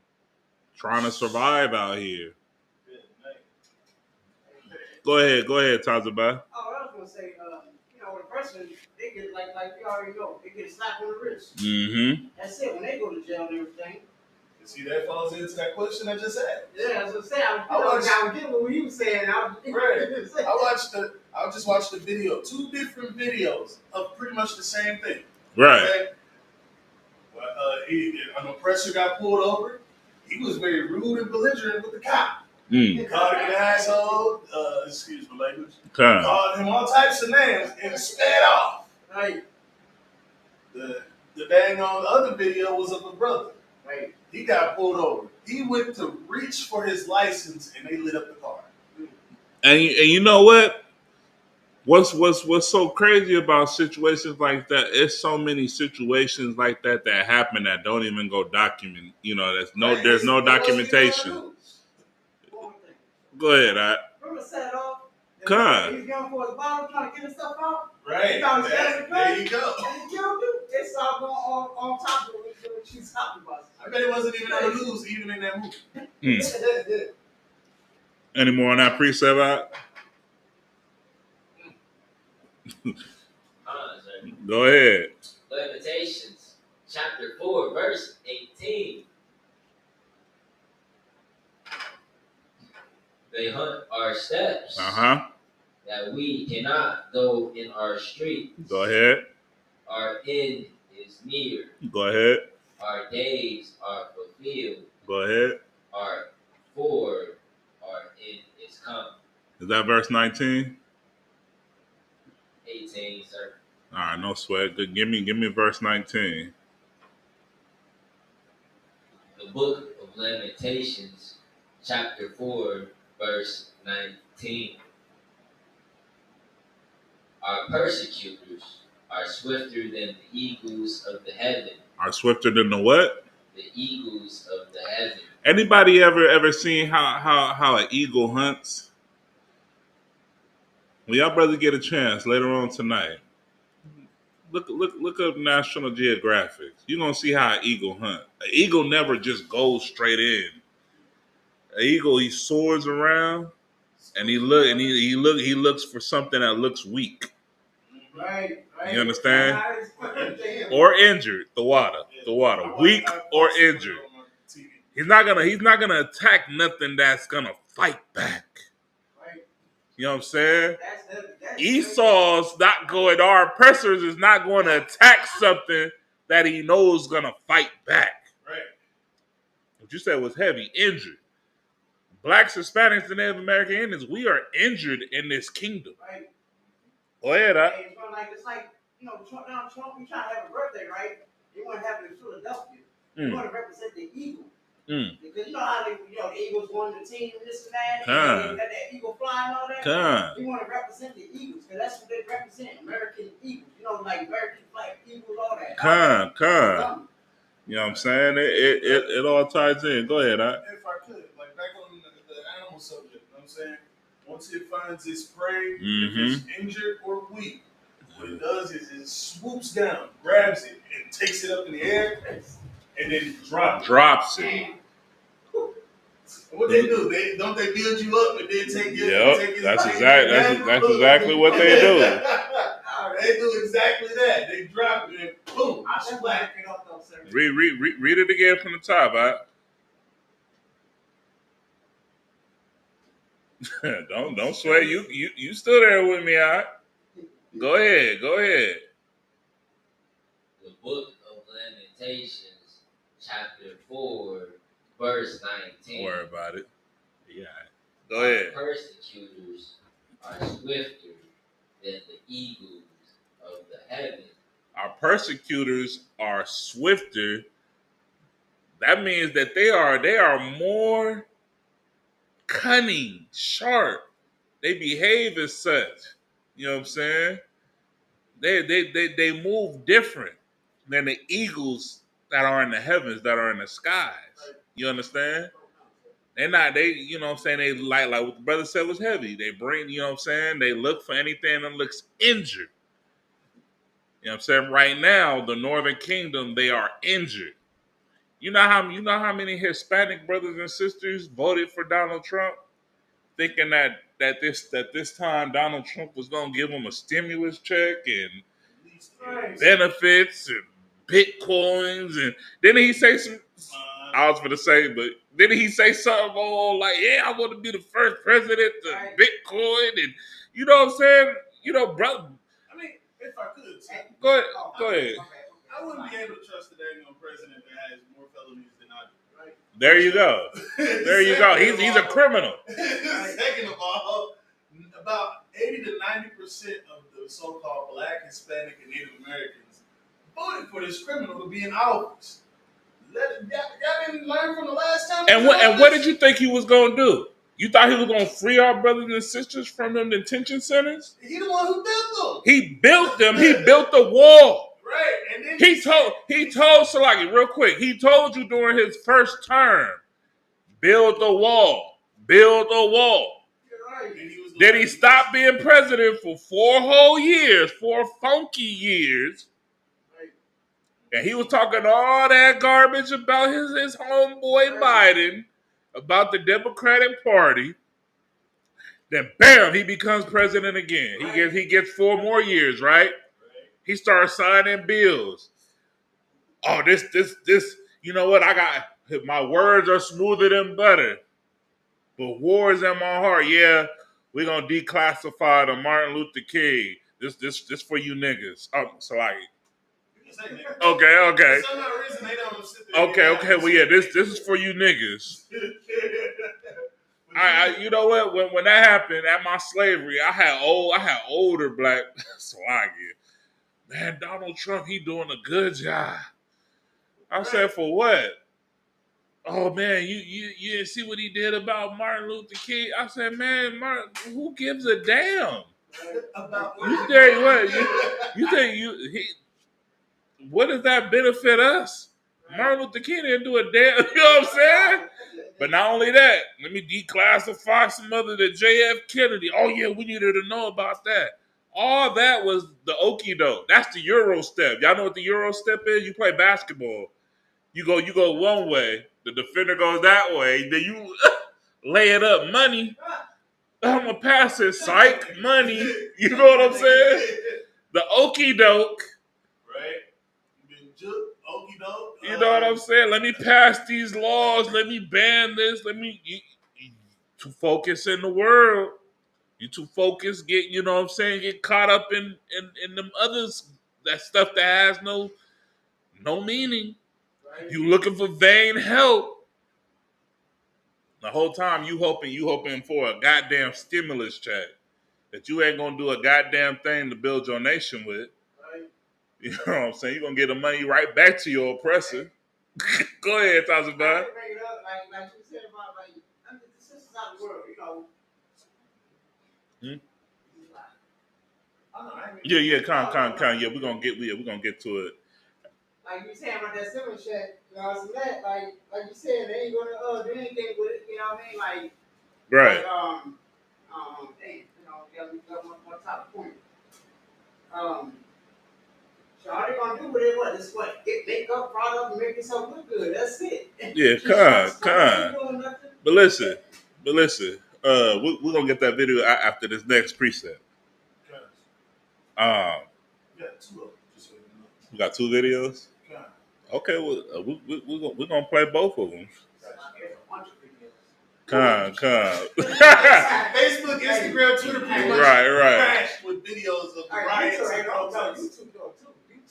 trying to survive out here. Go ahead, Tazaba. Oh, I was gonna say, the person they get like you already know, they get a slap on the wrist. Mm-hmm. That's it. When they go to jail and everything. See, that falls into that question I just asked. Yeah, as I say, I was getting what you were saying. I just watched the video, 2 different videos of pretty much the same thing. Right. Okay? An oppressor got pulled over. He was very rude and belligerent with the cop. He called him an asshole. Excuse my language. Okay. Called him all types of names and sped off. Right. The dang on other video was of a brother. Right. He got pulled over. He went to reach for his license and they lit up the car. And you know what? What's so crazy about situations like that? It's so many situations like that happen that don't even go document. You know, there's no documentation. Go ahead, Remember set off? Come. He's going for his bottle, trying to get his stuff out. Right. There you go. And he killed him. It's all going on top of what she's talking about. I bet it wasn't even on the news, even in that movie. Any more on that precept out? Go ahead. Lamentations, chapter 4, verse 18. They hunt our steps, that we cannot go in our streets. Go ahead. Our end is near. Go ahead. Our days are fulfilled. Go ahead. Our forward, our end is come. Is that verse 19? 18, sir. All right, no sweat. Good. Give me verse 19. The book of Lamentations, chapter 4, verse 19. Our persecutors are swifter than the eagles of the heaven. Are swifter than the what? the eagles of the heaven. Anybody ever seen how an eagle hunts? When y'all brothers get a chance later on tonight, look up National Geographic. You're gonna see how an eagle hunt. An eagle never just goes straight in. An eagle, he soars around and he looks for something that looks weak. Right. You understand? Or injured. The water. Weak or injured. He's not gonna attack nothing that's gonna fight back. You know what I'm saying? Esau's not going. Our oppressors is not going to attack something that he knows is gonna fight back. Right. What you said was heavy, injured. Blacks, Hispanics, and Native American Indians, we are injured in this kingdom. Right. Go ahead, It's like, Trump, you trying to have a birthday, right? You want to have it in Philadelphia. You want to represent the eagle. Because you know how the Eagles won the team and this and that. And got that eagle flying and all that. You want to represent the Eagles because that's what they represent, American Eagles. Like American flag Eagles, all that. You know what I'm saying? It all ties in. Go ahead, If I could, like back on the animal subject, you know what I'm saying? Once it finds its prey, if it's injured or weak, what it does is it swoops down, grabs it, and takes it up in the air, and then drops it. What they do? Don't they build you up and then take it? Yep, that's exactly what they do. They do exactly that. They drop it and boom, splat. Read it again from the top, Don't sweat. You still there with me, Go ahead. The book of Lamentations, chapter 4, verse 19. Don't worry about it. Yeah. Go ahead. Our persecutors are swifter than the eagles of the heaven. Our persecutors are swifter. That means that they are more cunning, sharp. They behave as such. You know what I'm saying? They move different than the eagles that are in the heavens, that are in the skies. You understand? You know what I'm saying? They like what the brother said was heavy. They bring, you know what I'm saying? They look for anything that looks injured. You know what I'm saying? Right now, the Northern Kingdom, they are injured. You know how many Hispanic brothers and sisters voted for Donald Trump, thinking that this time Donald Trump was gonna give them a stimulus check and benefits and bitcoins, and didn't he say some? I was gonna say, but didn't he say something like, "Yeah, I want to be the first president to Bitcoin," and you know what I'm saying? Brother. I mean, if I could, go ahead. I wouldn't be able to trust a dang president that has more felonies than I do. Right? There you go. He's a criminal. Second of all, about 80 to 90% of the so-called Black, Hispanic, and Native Americans voted for this criminal to be in office. Y'all didn't learn from the last time. And what did you think he was gonna do? You thought he was gonna free our brothers and sisters from them detention centers? He the one who built them. He built them. He built the wall. Right, and then he told Salaki real quick. He told you during his first term, build the wall. Build a wall. Right. Then he stopped being president for 4 whole years, 4 funky years. And he was talking all that garbage about his homeboy Biden, about the Democratic Party. Then bam, he becomes president again. He gets 4 more years, right? He starts signing bills. Oh, this, you know what? My words are smoother than butter. But war is in my heart. Yeah, we're gonna declassify the Martin Luther King. This for you niggas. Oh, so okay. For some odd reason, they don't sit there. Okay. Well, yeah, this is for you niggas. You know what? When that happened at my slavery, I had older black swaggy. Man, Donald Trump, he doing a good job. I said, for what? Oh man, you didn't see what he did about Martin Luther King? I said, man, Martin, who gives a damn? You think what does that benefit us? Martin Luther King didn't do a damn, you know what I'm saying? But not only that, let me declassify some other than J.F. Kennedy. Oh yeah, we needed to know about that. All that was the okie doke. That's the Euro step. Y'all know what the Euro step is? You play basketball. You go one way, the defender goes that way, then you lay it up, money. I'm gonna pass it, psych, money. You know what I'm saying? The okie doke. Right? Okie doke. You know what I'm saying? Let me pass these laws. Let me ban this. You too focused in the world. You too focused. You know what I'm saying? Get caught up in them others. That stuff that has no meaning. Right. You looking for vain help. The whole time you hoping for a goddamn stimulus check that you ain't gonna do a goddamn thing to build your nation with. Right. You know what I'm saying? You're gonna get the money right back to your oppressor. Go ahead, Tasha Bye. Like you said about the sisters out of the world, you know. Yeah, con. Yeah, we're gonna get to it. Like you saying about that stimulus check, you know, so that like you said, they ain't gonna do anything with it, you know what I mean? Like right. You know, got one top point. So all they gonna do with it, what? Is what? Get make up product and make yourself look good. That's it. Yeah, con. But listen. We're gonna get that video after this next preset. We got two videos. Okay, well, we're gonna play both of them. Con. Facebook, Instagram, Twitter, pretty much crashed with videos of the riots and protests.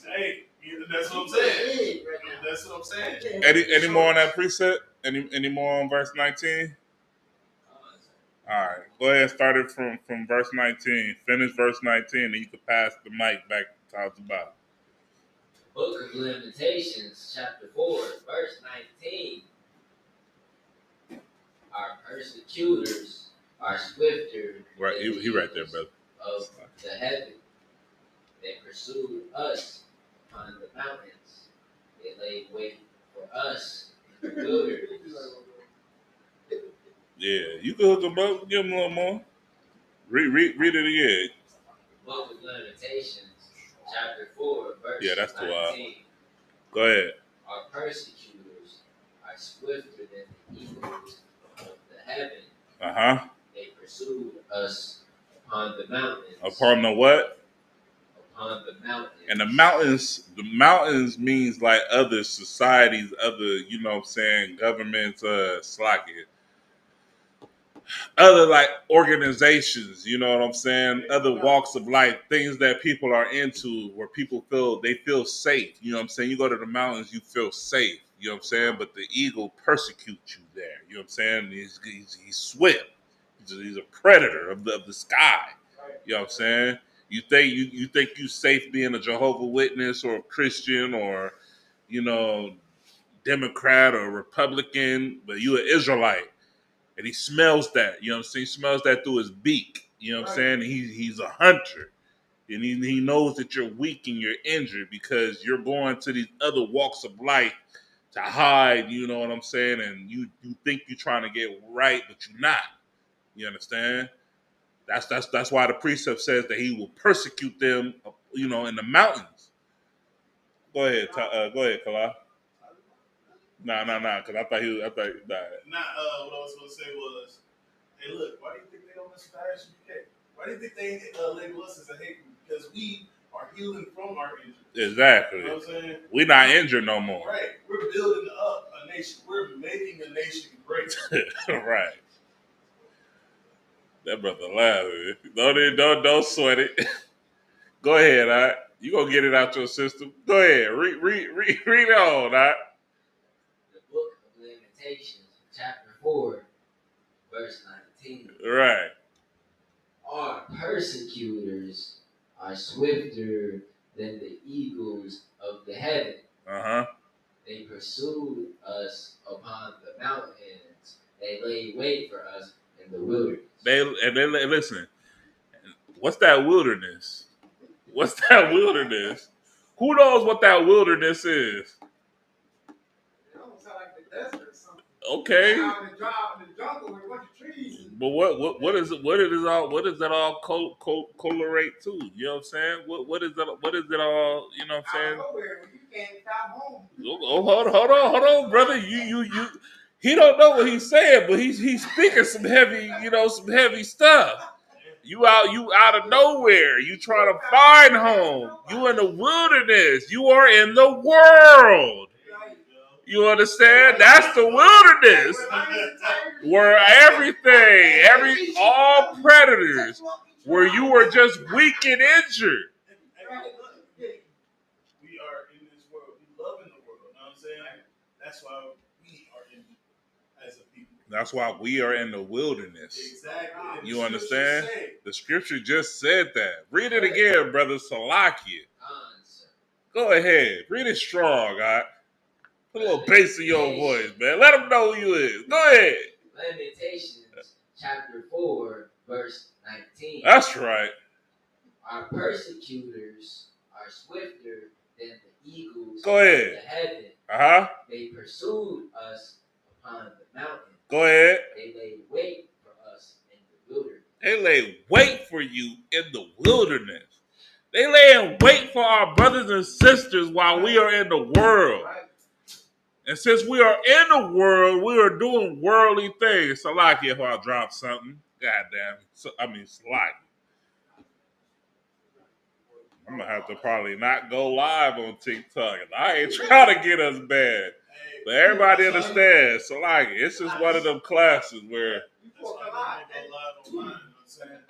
Hey, that's what I'm saying. That's what I'm saying. Any more on that preset? Any more on verse 19? All right, go ahead. Start it from verse 19. Finish verse 19, and you can pass the mic back to Talk About. Book of Lamentations, chapter 4, verse 19. Our persecutors are swifter. Right, he right there, brother. Of the heaven. They pursued us on the mountains. They laid wait for us in the wilderness. Yeah, you can hook him up. Give him a little more. Read it again. Book of Lamentations, chapter 4, verse 19. Yeah, that's too wild. Go ahead. Our persecutors are swifter than the eagles of the heaven. Uh-huh. They pursued us upon the mountains. Upon the what? Upon the mountains. And the mountains means like other societies, other, you know what I'm saying, governments, slacking. Other like organizations, you know what I'm saying? Other walks of life, things that people are into where people feel safe. You know what I'm saying? You go to the mountains, you feel safe. You know what I'm saying? But the eagle persecutes you there. You know what I'm saying? He's swift. He's a predator of the sky. You know what I'm saying? You think you safe being a Jehovah's Witness or a Christian or, you know, Democrat or Republican, but you an Israelite. And he smells that, you know what I'm saying? He smells that through his beak. You know what I'm saying? He's a hunter. And he knows that you're weak and you're injured because you're going to these other walks of life to hide, you know what I'm saying? And you think you're trying to get right, but you're not. You understand? That's why the precept says that he will persecute them, you know, in the mountains. Go ahead, Kala. Nah, because I thought he died. What I was going to say was, hey, look, why do you think they don't listen to I.C.E? Why do you think they label us as a hate group? Because we are healing from our injuries. Exactly. You know what I'm saying? We're not injured no more. Right. We're building up a nation. We're making a nation great. Right. That brother laughing. Don't sweat it. Go ahead, all right? You gonna get it out your system. Go ahead. Read it on, all right? The book of Lamentations, chapter 4, verse 19. Right. Our persecutors are swifter than the eagles of the heaven. Uh-huh. They pursued us upon the mountains. They laid wait for us in the wilderness. They listen. What's that wilderness? What's that wilderness? Who knows what that wilderness is? Okay. Out in the jungle with a bunch of trees. But what does that all correlate to? You know what I'm saying? What is it all? You know what I'm saying? Nowhere, you can't stop home. Oh, hold on, brother. You. He don't know what he's saying, but he's speaking some heavy stuff. You out of nowhere. You trying to find home. You in the wilderness. You are in the world. You understand? That's the wilderness. Where all predators, where you were just weak and injured. We are in this world. We love in the world. You know what I'm saying? That's why we are in as a people. That's why we are in the wilderness. Exactly. You understand? The scripture just said that. Read it again, brother Salakia. Go ahead. Read it strong, all right? Put a little bass in your voice, man. Let them know who you is. Go ahead. Lamentations chapter 4, verse 19. That's right. Our persecutors are swifter than the eagles Go ahead. of the heaven. Uh-huh. They pursued us upon the mountain. Go ahead. They laid wait for us in the wilderness. They lay wait for you in the wilderness. They lay in wait for our brothers and sisters while we are in the world. And since we are in the world, we are doing worldly things. Salaki, if I drop something. Goddamn. Salaki. I'm going to have to probably not go live on TikTok. I ain't trying to get us bad. But everybody understands. Salaki, it's just one of them classes where...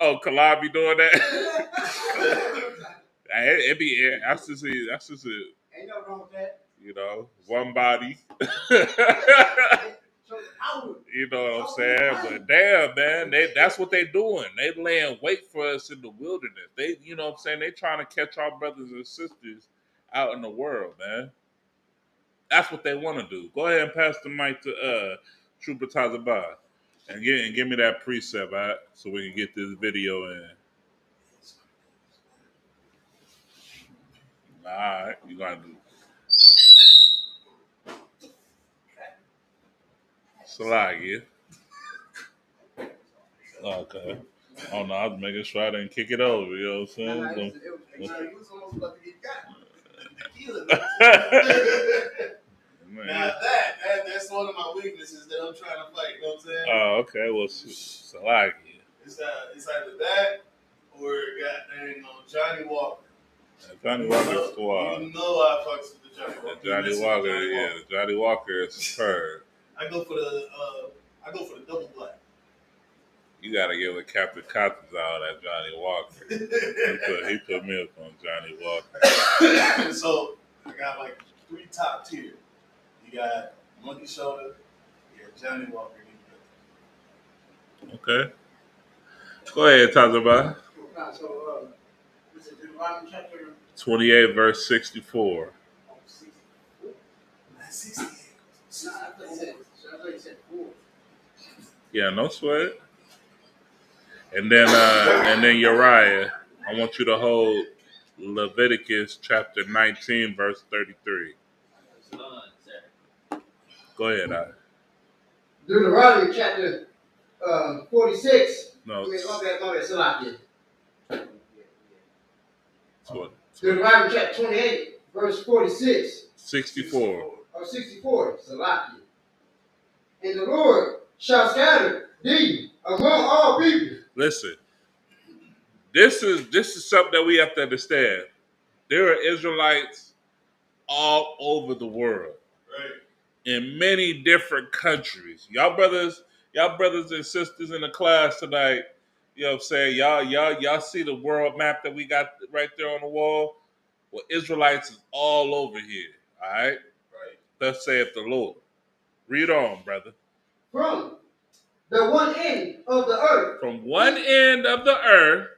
Oh, Kalab be doing that? That's just it. Ain't nothing wrong with that. You know, one body. You know what I'm saying? But damn, man, that's what they doing. They laying wait for us in the wilderness. They, you know what I'm saying? They trying to catch our brothers and sisters out in the world, man. That's what they want to do. Go ahead and pass the mic to Trooper Tazabah and give me that precept, right? So we can get this video in. All right, you gotta do. Salagi. Okay. Oh no, I was making sure I didn't kick it over. You know what I'm saying? Now that's one of my weaknesses that I'm trying to fight. You know what I'm saying? Oh, okay. Well, Salagi. It's either that or goddamn Johnny Walker. Johnny Walker squad. You know I fucks with the Johnny Walker. Johnny Walker is superb. I go for the double black. You gotta give a Captain Cottons out that Johnny Walker. he put me up on Johnny Walker. So I got like 3 top tier. You got Monkey Shoulder, you got Johnny Walker. Okay. Go ahead, talk about. So, this is Deuteronomy chapter 28, verse 64. 68. Yeah, no sweat. And then Uriah, I want you to hold Leviticus chapter 19, verse 33. Go ahead, Deuteronomy chapter 46. No. Deuteronomy chapter 28, verse 46. 64. Or 64. Salakia. And the Lord shall scatter thee among all people. Listen, this is something that we have to understand. There are Israelites all over the world, right? In many different countries. Y'all brothers and sisters in the class tonight, you know what I'm saying? Y'all see the world map that we got right there on the wall? Well, Israelites is all over here, all right? Right. Thus saith the Lord. Read on, brother. From the one end of the earth. From one end of the earth,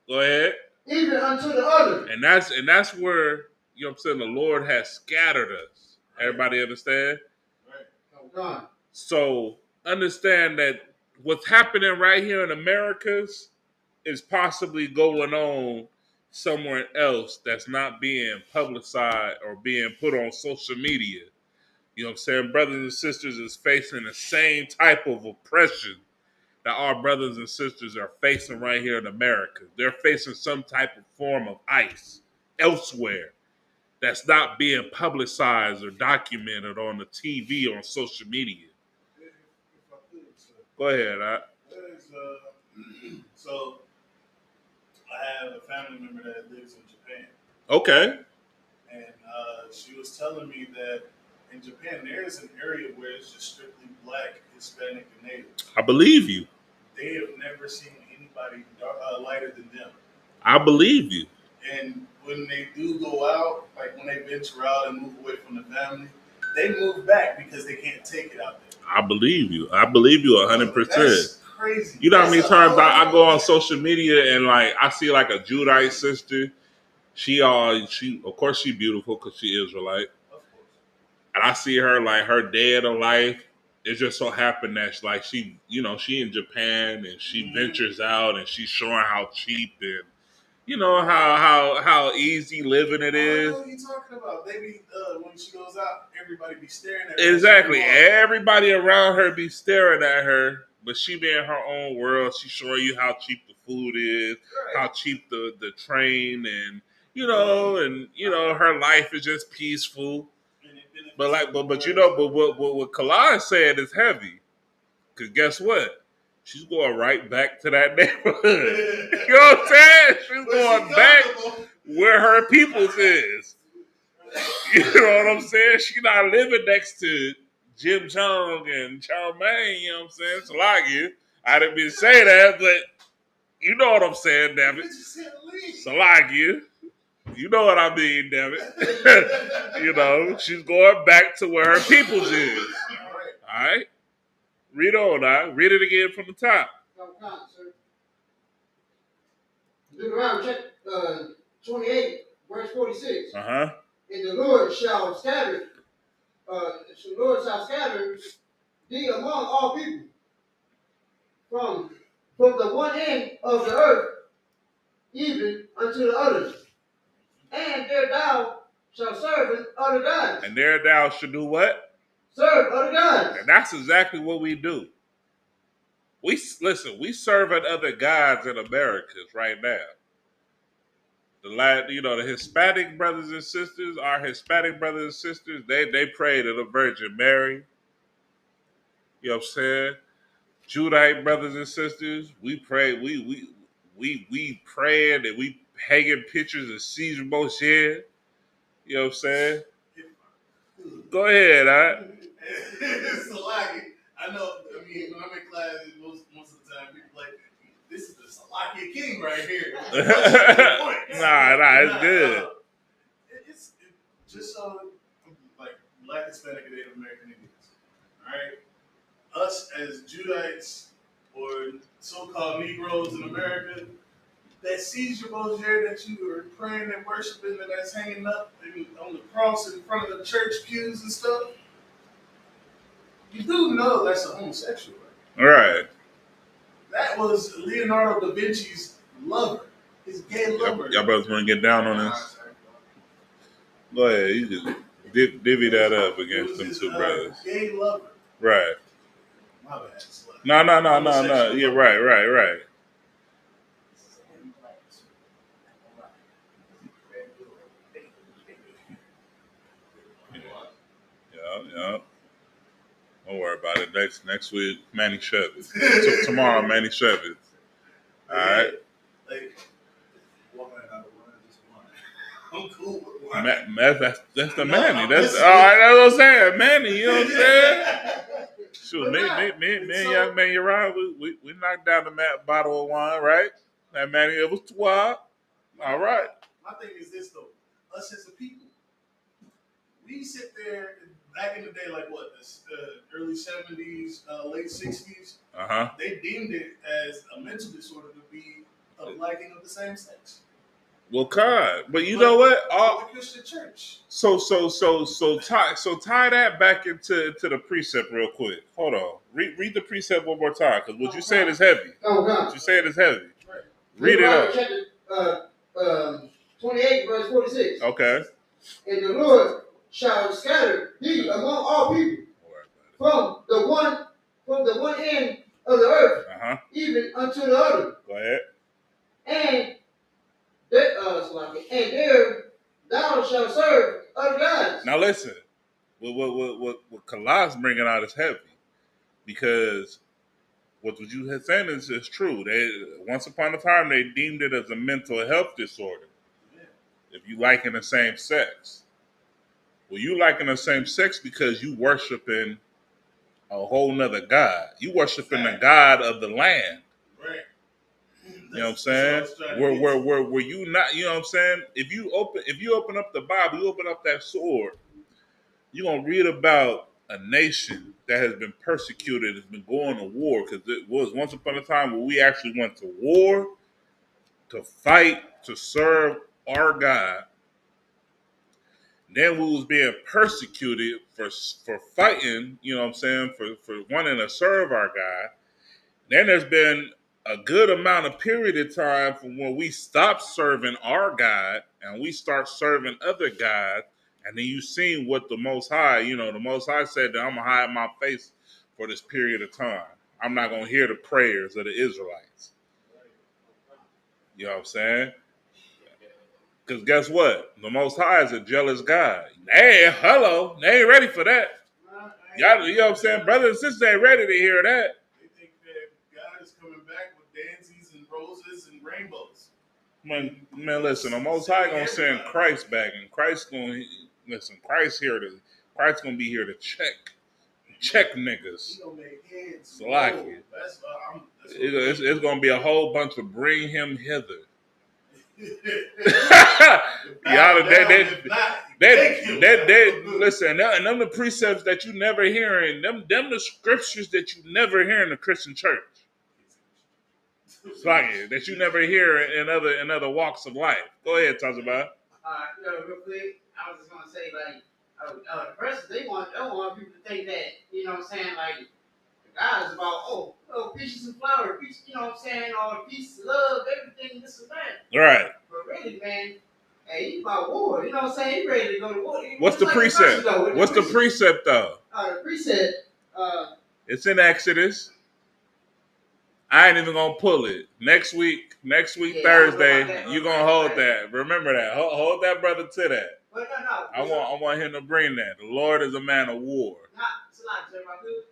go ahead. Even unto the other. And that's where, you know what I'm saying, the Lord has scattered us. Everybody understand? Right. Oh God. So understand that what's happening right here in Americas is possibly going on somewhere else that's not being publicized or being put on social media. You know what I'm saying? Brothers and sisters is facing the same type of oppression that our brothers and sisters are facing right here in America. They're facing some type of form of ICE elsewhere that's not being publicized or documented on the TV, on social media. Go ahead. So I have a family member that lives in Japan. Okay. And she was telling me that in Japan there is an area where it's just strictly black, Hispanic, and Native. I believe you. They have never seen anybody lighter than them. I believe you. And when they do go out, like when they venture out and move away from the family, they move back because they can't take it out there. I believe you. I believe you 100%. That's crazy. You know how many times I go on social media and like I see like a Judite sister. She of course she beautiful because she Israelite. And I see her like her day of the life. It just so happened that she in Japan and she ventures out and she's showing how cheap and how easy living it is. I know what you're talking about. They be when she goes out, everybody be staring at her. Exactly. Everybody around her be staring at her, but she be in her own world. She's showing you how cheap the food is, how cheap the train, and her life is just peaceful. But what Kalai said is heavy. Cause guess what? She's going right back to that neighborhood. You know what I'm saying? She's going back where her peoples is. You know what I'm saying? She's not living next to Jim Chong and Charmaine, you know what I'm saying? Salagi. I didn't mean to say that, but you know what I'm saying, damn it. Salagi. You know what I mean, damn it. She's going back to where her peoples is. All right? Read on, read it again from the top. Deuteronomy 28, verse 46. Uh-huh. And the Lord shall scatter thee among all people from the one end of the earth even unto the other. And there thou shalt serve other gods. And there thou shalt do what? Serve other gods. And that's exactly what we do. We serving other gods in Americas right now. The Hispanic brothers and sisters, our Hispanic brothers and sisters, they pray to the Virgin Mary. You know what I'm saying? Judite brothers and sisters, we pray. We praying and we hanging pictures of Caesar Moshe. You know what I'm saying? Go ahead, Salaki. I know. I mean, when I'm in class, most of the time, people like, this is the Salaki king right here. Nah, it's good. It's just like Black, Hispanic, and Native American Indians. All right, us as Judites or so-called Negroes in America, that Caesar Borgia that you were praying and worshiping and that's hanging up on the cross in front of the church pews and stuff, you do know that's a homosexual, right? Right. That was Leonardo da Vinci's lover, his gay lover. Y'all brothers want to get down on this? Go ahead, you just divvy that up against them two brothers. Gay lover. Right. My bad. No. Yeah, right. Yeah. Don't worry about it. Next week, Manny Chevy. Tomorrow, Manny Chevy. All right. Like, I'm cool with one. That's the Manny. That's all right. That's what I'm saying. Manny, you know what I'm saying? Shoot, me and young man Uriah, we knocked down the bottle of wine, right? That Manny, it was 12. All right. My thing is this though, us as a people, we sit there back in the day, like what, early 70s, late 60s. They deemed it as a mental disorder to be a liking of the same sex. Well, God, but you know what? The Christian church. So tie that back into the precept real quick. Hold on, read the precept one more time, because what you said is heavy. What you said is heavy. Right. Read it up. Chapter 28, verse 46. Okay. And the Lord shall scatter thee among all people, from the one end of the earth, even unto the other. Go ahead. And there thou shalt serve other gods. Now listen, what Kalas bringing out is heavy, because what you had saying is true. They once upon a time they deemed it as a mental health disorder. If you liking the same sex, well, you liking the same sex because you worshiping a whole nother god. You worshiping the god of the land. Right. You know what I'm saying? Were you not? You know what I'm saying? If you open up the Bible, you open up that sword, you're gonna read about a nation that has been persecuted, has been going to war, because it was once upon a time where we actually went to war to fight to serve our God. Then we was being persecuted for fighting, you know what I'm saying, for wanting to serve our God. Then there's been a good amount of period of time from when we stop serving our God and we start serving other gods. And then you seen what the Most High, the Most High said that I'm going to hide my face for this period of time. I'm not going to hear the prayers of the Israelites. You know what I'm saying? Because guess what? The Most High is a jealous God. Hey, hello. They ain't ready for that. Y'all, you know what I'm saying? Brothers and sisters ain't ready to hear that. They think that God is coming back with daisies and roses and rainbows. Man, listen, the Most High gonna send Christ back, and Christ gonna listen. Christ gonna be here to check niggas. So like it. It's gonna be a whole bunch of bring him hither. They listen, and them the precepts that you never hear in them the scriptures that you never hear in the Christian church. It's like it, that you never hear in other walks of life. Go ahead, talk about it. Real quick, I was just gonna say, like, the person they want people to think that, you know what I'm saying, like, God is about peaches and flowers, peace, you know what I'm saying, all peace, love, everything, this and that. Right. But really, man, hey, he's about war. You know what I'm saying? He's ready to go to war. What's the precept? What's the precept though? The precept. It's in Exodus. I ain't even gonna pull it. Next week Thursday, you gonna hold that. Remember that. Hold that brother to that. But no. I want him to bring that. The Lord is a man of war.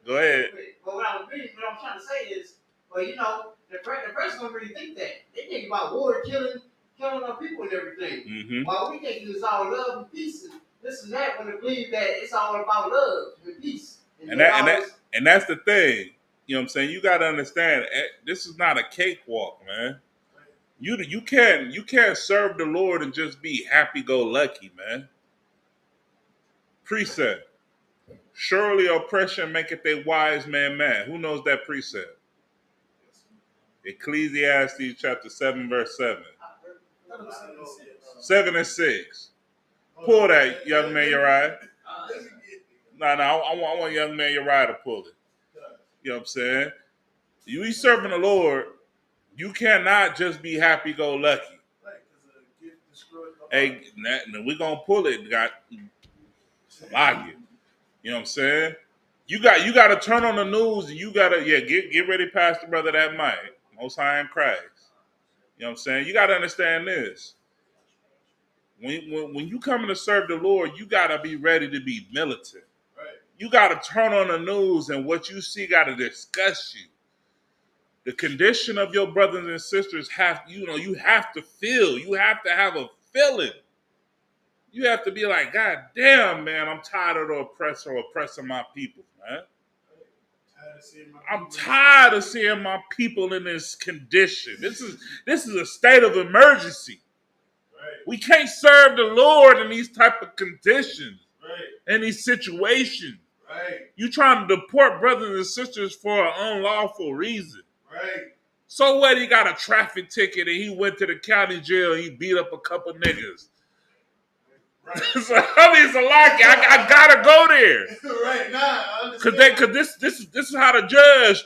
Go ahead. But what I'm trying to say is, well, you know, the person don't really think that. They think about war, killing our people and everything. Mm-hmm. While we think it's all love and peace and this and that, when they believe that it's all about love and peace. And that's the thing. You know what I'm saying? You got to understand, this is not a cakewalk, man. You can't serve the Lord and just be happy-go-lucky, man. Precept. Surely oppression maketh a wise man mad. Who knows that precept? Ecclesiastes chapter 7, verse 7. 7 and 6. Pull that, young man Uriah. No, I want young man Uriah to pull it. You know what I'm saying? You be serving the Lord, you cannot just be happy-go-lucky. Hey, we're going to pull it. Like it. You know what I'm saying? You got to turn on the news, and you got to, get ready, Pastor Brother, that mic. Most High in Christ. You know what I'm saying? You got to understand this. When you coming to serve the Lord, you got to be ready to be militant. Right. You got to turn on the news, and what you see got to disgust you. The condition of your brothers and sisters you have to feel. You have to have a feeling. You have to be like, God damn, man, I'm tired of the oppressor oppressing my people, man. I'm tired of seeing my people in this condition. This is a state of emergency. Right. We can't serve the Lord in these type of conditions, right, in these situations. Right. You trying to deport brothers and sisters for an unlawful reason. Right. So what? He got a traffic ticket and he went to the county jail and he beat up a couple niggas. Right. So, I mean, it's a lot. I gotta go there. Right now, because this is how the judge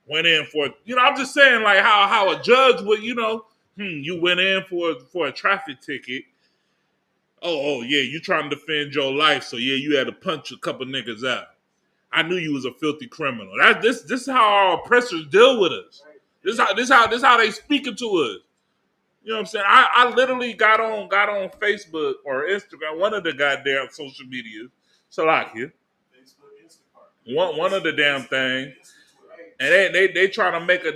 went in for. I'm just saying, like how a judge would, you went in for a traffic ticket. Oh, yeah, you trying to defend your life, so yeah, you had to punch a couple niggas out. I knew you was a filthy criminal. This is how our oppressors deal with us. This how they speaking to us. You know what I'm saying? I literally got on Facebook or Instagram, one of the goddamn social media, Salakia. One of the damn thing. And they trying to make a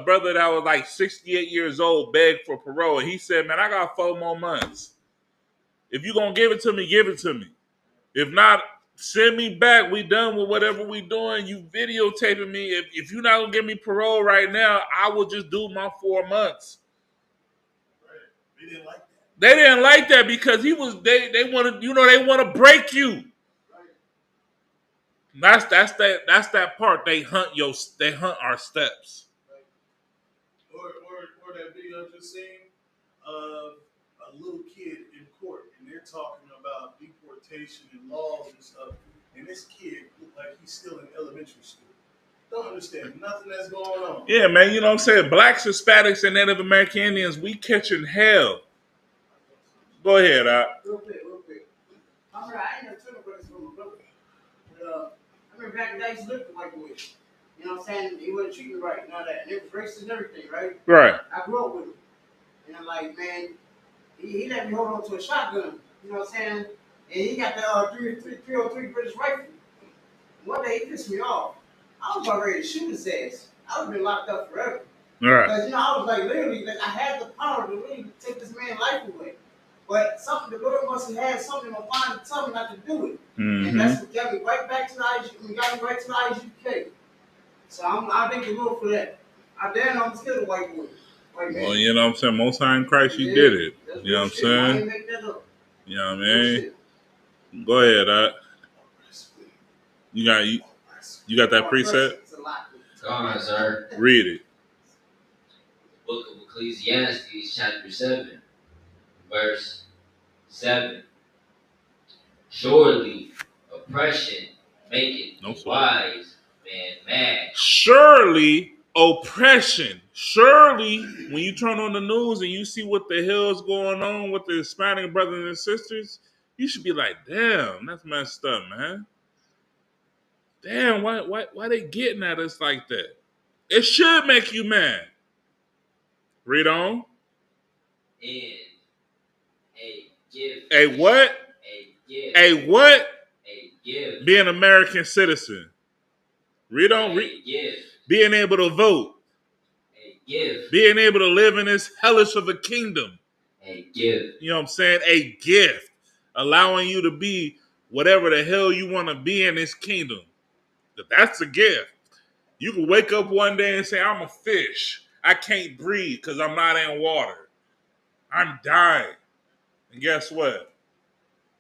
brother that was like 68 years old beg for parole. And he said, man, I got 4 more months. If you gonna give it to me, give it to me. If not, send me back. We done with whatever we doing. You videotaping me. If you're not gonna give me parole right now, I will just do my 4 months. They didn't like that. They didn't like that because they wanted, they want to break you. That's that part. They hunt our steps. Or that video I just seen of a little kid in court, and they're talking about deportation and laws and stuff, and this kid look like he's still in elementary school. Don't understand nothing that's going on. Yeah, man, you know what I'm saying? Blacks, Hispanics, and Native American Indians, we catching hell. Go ahead, Real quick. I ain't never took no brothers from my brother. But, I remember back in the day, I used to live with white boys. You know what I'm saying? He wasn't treating me right and all that. And it was racist and everything, right? Right. I grew up with him. And I'm like, man, he let me hold on to a shotgun. You know what I'm saying? And he got the 303 British rifle. One day he pissed me off. I was about ready to shoot his ass. I would have been locked up forever. Right. Because, I was like, literally, I had the power to really take this man's life away. But the Lord must have had something on mind to tell me not to do it. Mm-hmm. And that's what got me right back to the I.C.E. So I thank the Lord for that. I dare not kill the white boy. Well, you know what I'm saying? Most High in Christ, you did it. You know what I'm saying? You know what I mean? Go ahead, You got that preset? Come on, sir. Read it. Book of Ecclesiastes, chapter 7, verse 7. Surely oppression maketh wise man mad. Surely oppression. Surely, when you turn on the news and you see what the hell's going on with the Hispanic brothers and sisters, you should be like, damn, that's messed up, man. Damn, why they getting at us like that? It should make you mad. Read on. And a gift. A what? A gift. A what? A gift. Be an American citizen. Read on. Gift. Being able to vote. A gift. Being able to live in this hellish of a kingdom. A gift. You know what I'm saying? A gift. Allowing you to be whatever the hell you want to be in this kingdom. That's a gift. You can wake up one day and say, I'm a fish. I can't breathe because I'm not in water. I'm dying. And guess what?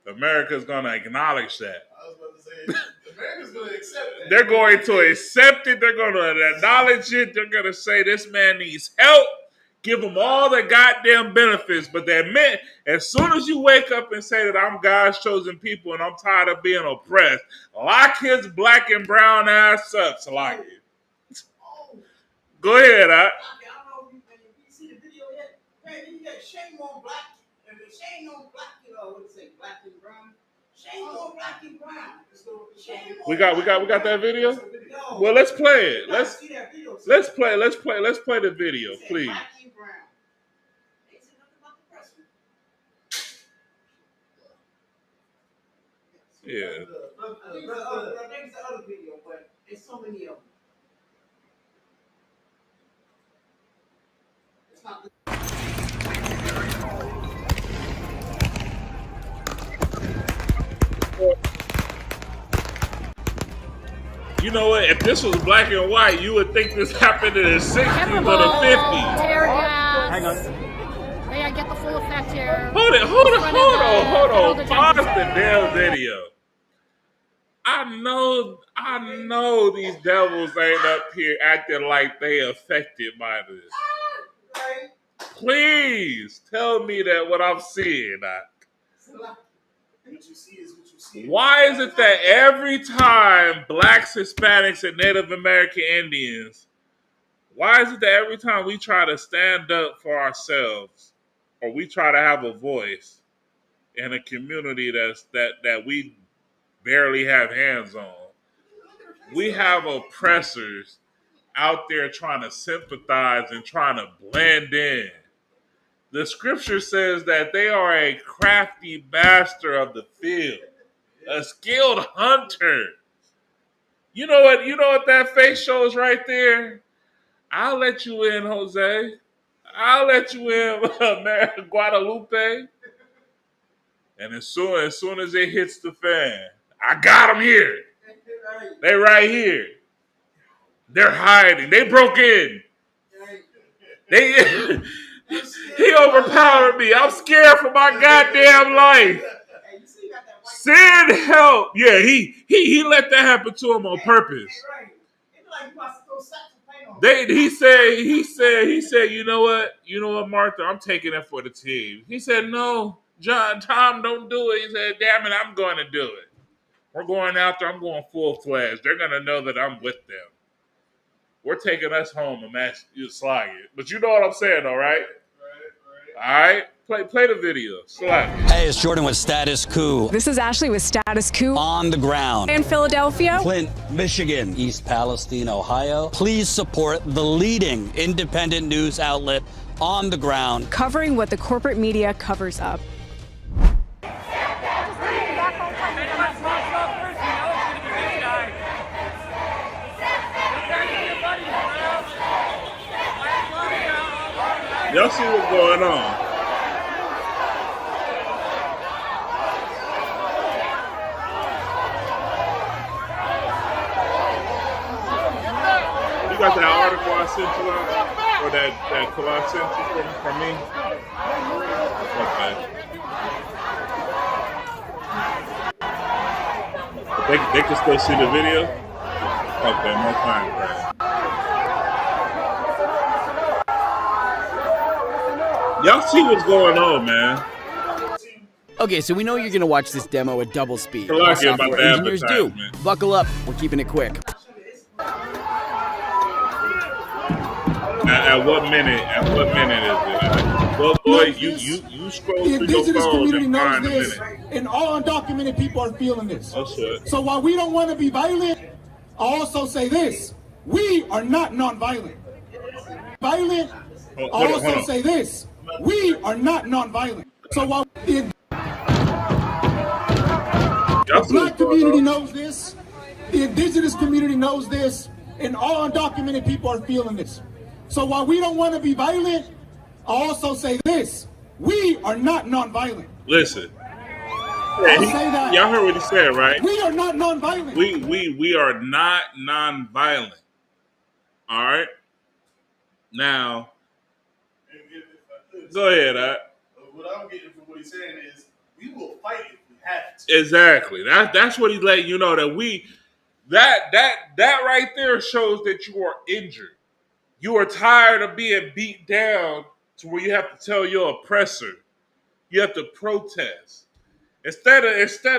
America's going to acknowledge that. I was about to say, America's going to accept it. They're going to accept it. They're going to acknowledge it. They're going to say this man needs help. Give him all the goddamn benefits. But that meant as soon as you wake up and say that I'm God's chosen people and I'm tired of being oppressed, lock his black and brown ass up, Salaki. Go ahead, I don't know if you see the video yet. Man, you got shame on black. Shame on black, what do you say, black and brown? Shame on black and brown. We got that video? Well, let's play it. Let's play the video, please. Yeah. There's the other video, but there's so many of them. It's not the You know what? If this was black and white, you would think this happened in the 60s or the 50s. Hang on. May I get the full effect here? Hold on. Pause the damn video. I know these devils ain't up here acting like they affected by this. Please tell me that what I'm seeing. What you see is what you see. Why is it that every time blacks, Hispanics, and Native American Indians, why is it that every time we try to stand up for ourselves or we try to have a voice, in a community that we barely have hands on. We have oppressors out there trying to sympathize and trying to blend in. The scripture says that they are a crafty master of the field, a skilled hunter. You know what? You know what that face shows right there? I'll let you in, Jose. I'll let you in, Guadalupe. And as soon as it hits the fan, I got them here. They right here. They're hiding. They broke in. He overpowered me. I'm scared for my goddamn life. Send help. Yeah, he let that happen to him on purpose. He said, you know what, Martha, I'm taking it for the team. He said, no, Tom, don't do it. He said, damn it, I'm going to do it. We're going after. I'm going full-fledged. They're going to know that I'm with them. We're taking us home and match you slag it. But you know what I'm saying, though, right? Right. All right. Play the video. Slag. Hey, it's Jordan with Status Coup. This is Ashley with Status Coup. On the ground. In Philadelphia. Flint, Michigan. East Palestine, Ohio. Please support the leading independent news outlet on the ground. Covering what the corporate media covers up. Y'all see what's going on? You got that article I sent you out? Or that quote I sent you from me? Okay. They can still see the video? Okay, no time, right? Y'all see what's going on, man. Okay, so we know you're going to watch this demo at double speed. All software engineers do. Buckle up. We're keeping it quick. At what minute? At what minute is it? Well, boy, you scroll through your phone and find a minute. And all undocumented people are feeling this. Oh, shit. So while we don't want to be violent, I also say this: we are not nonviolent. Violent. I also say this: we are not nonviolent. So while the black community knows this, the indigenous community knows this, and all undocumented people are feeling this. So while we don't want to be violent, I also say this: we are not nonviolent. Listen. Y'all heard what he said, right? We are not nonviolent. We are not nonviolent. All right? Now, go ahead. What I'm getting from what he's saying is, we will fight if we have to. Exactly. That's what he's letting you know, that that right there shows that you are injured. You are tired of being beat down to where you have to tell your oppressor. You have to protest. Instead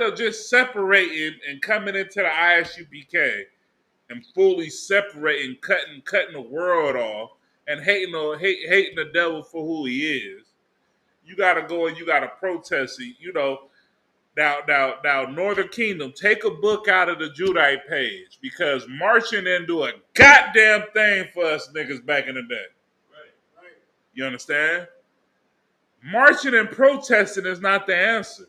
of just separating and coming into the ISUPK and fully separating, cutting the world off and hating the devil for who he is, you gotta go and you gotta protest it. You know, now Northern Kingdom, take a book out of the Judite page, because marching didn't do a goddamn thing for us niggas back in the day. Right. You understand? Marching and protesting is not the answer.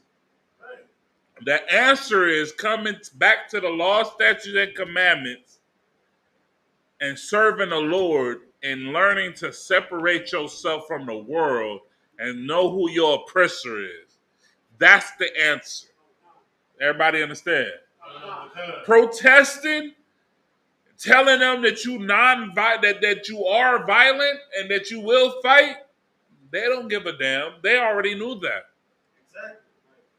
The answer is coming back to the law, statutes, and commandments and serving the Lord and learning to separate yourself from the world and know who your oppressor is. That's the answer. Everybody understand? Protesting, telling them that that you are violent and that you will fight, they don't give a damn. They already knew that.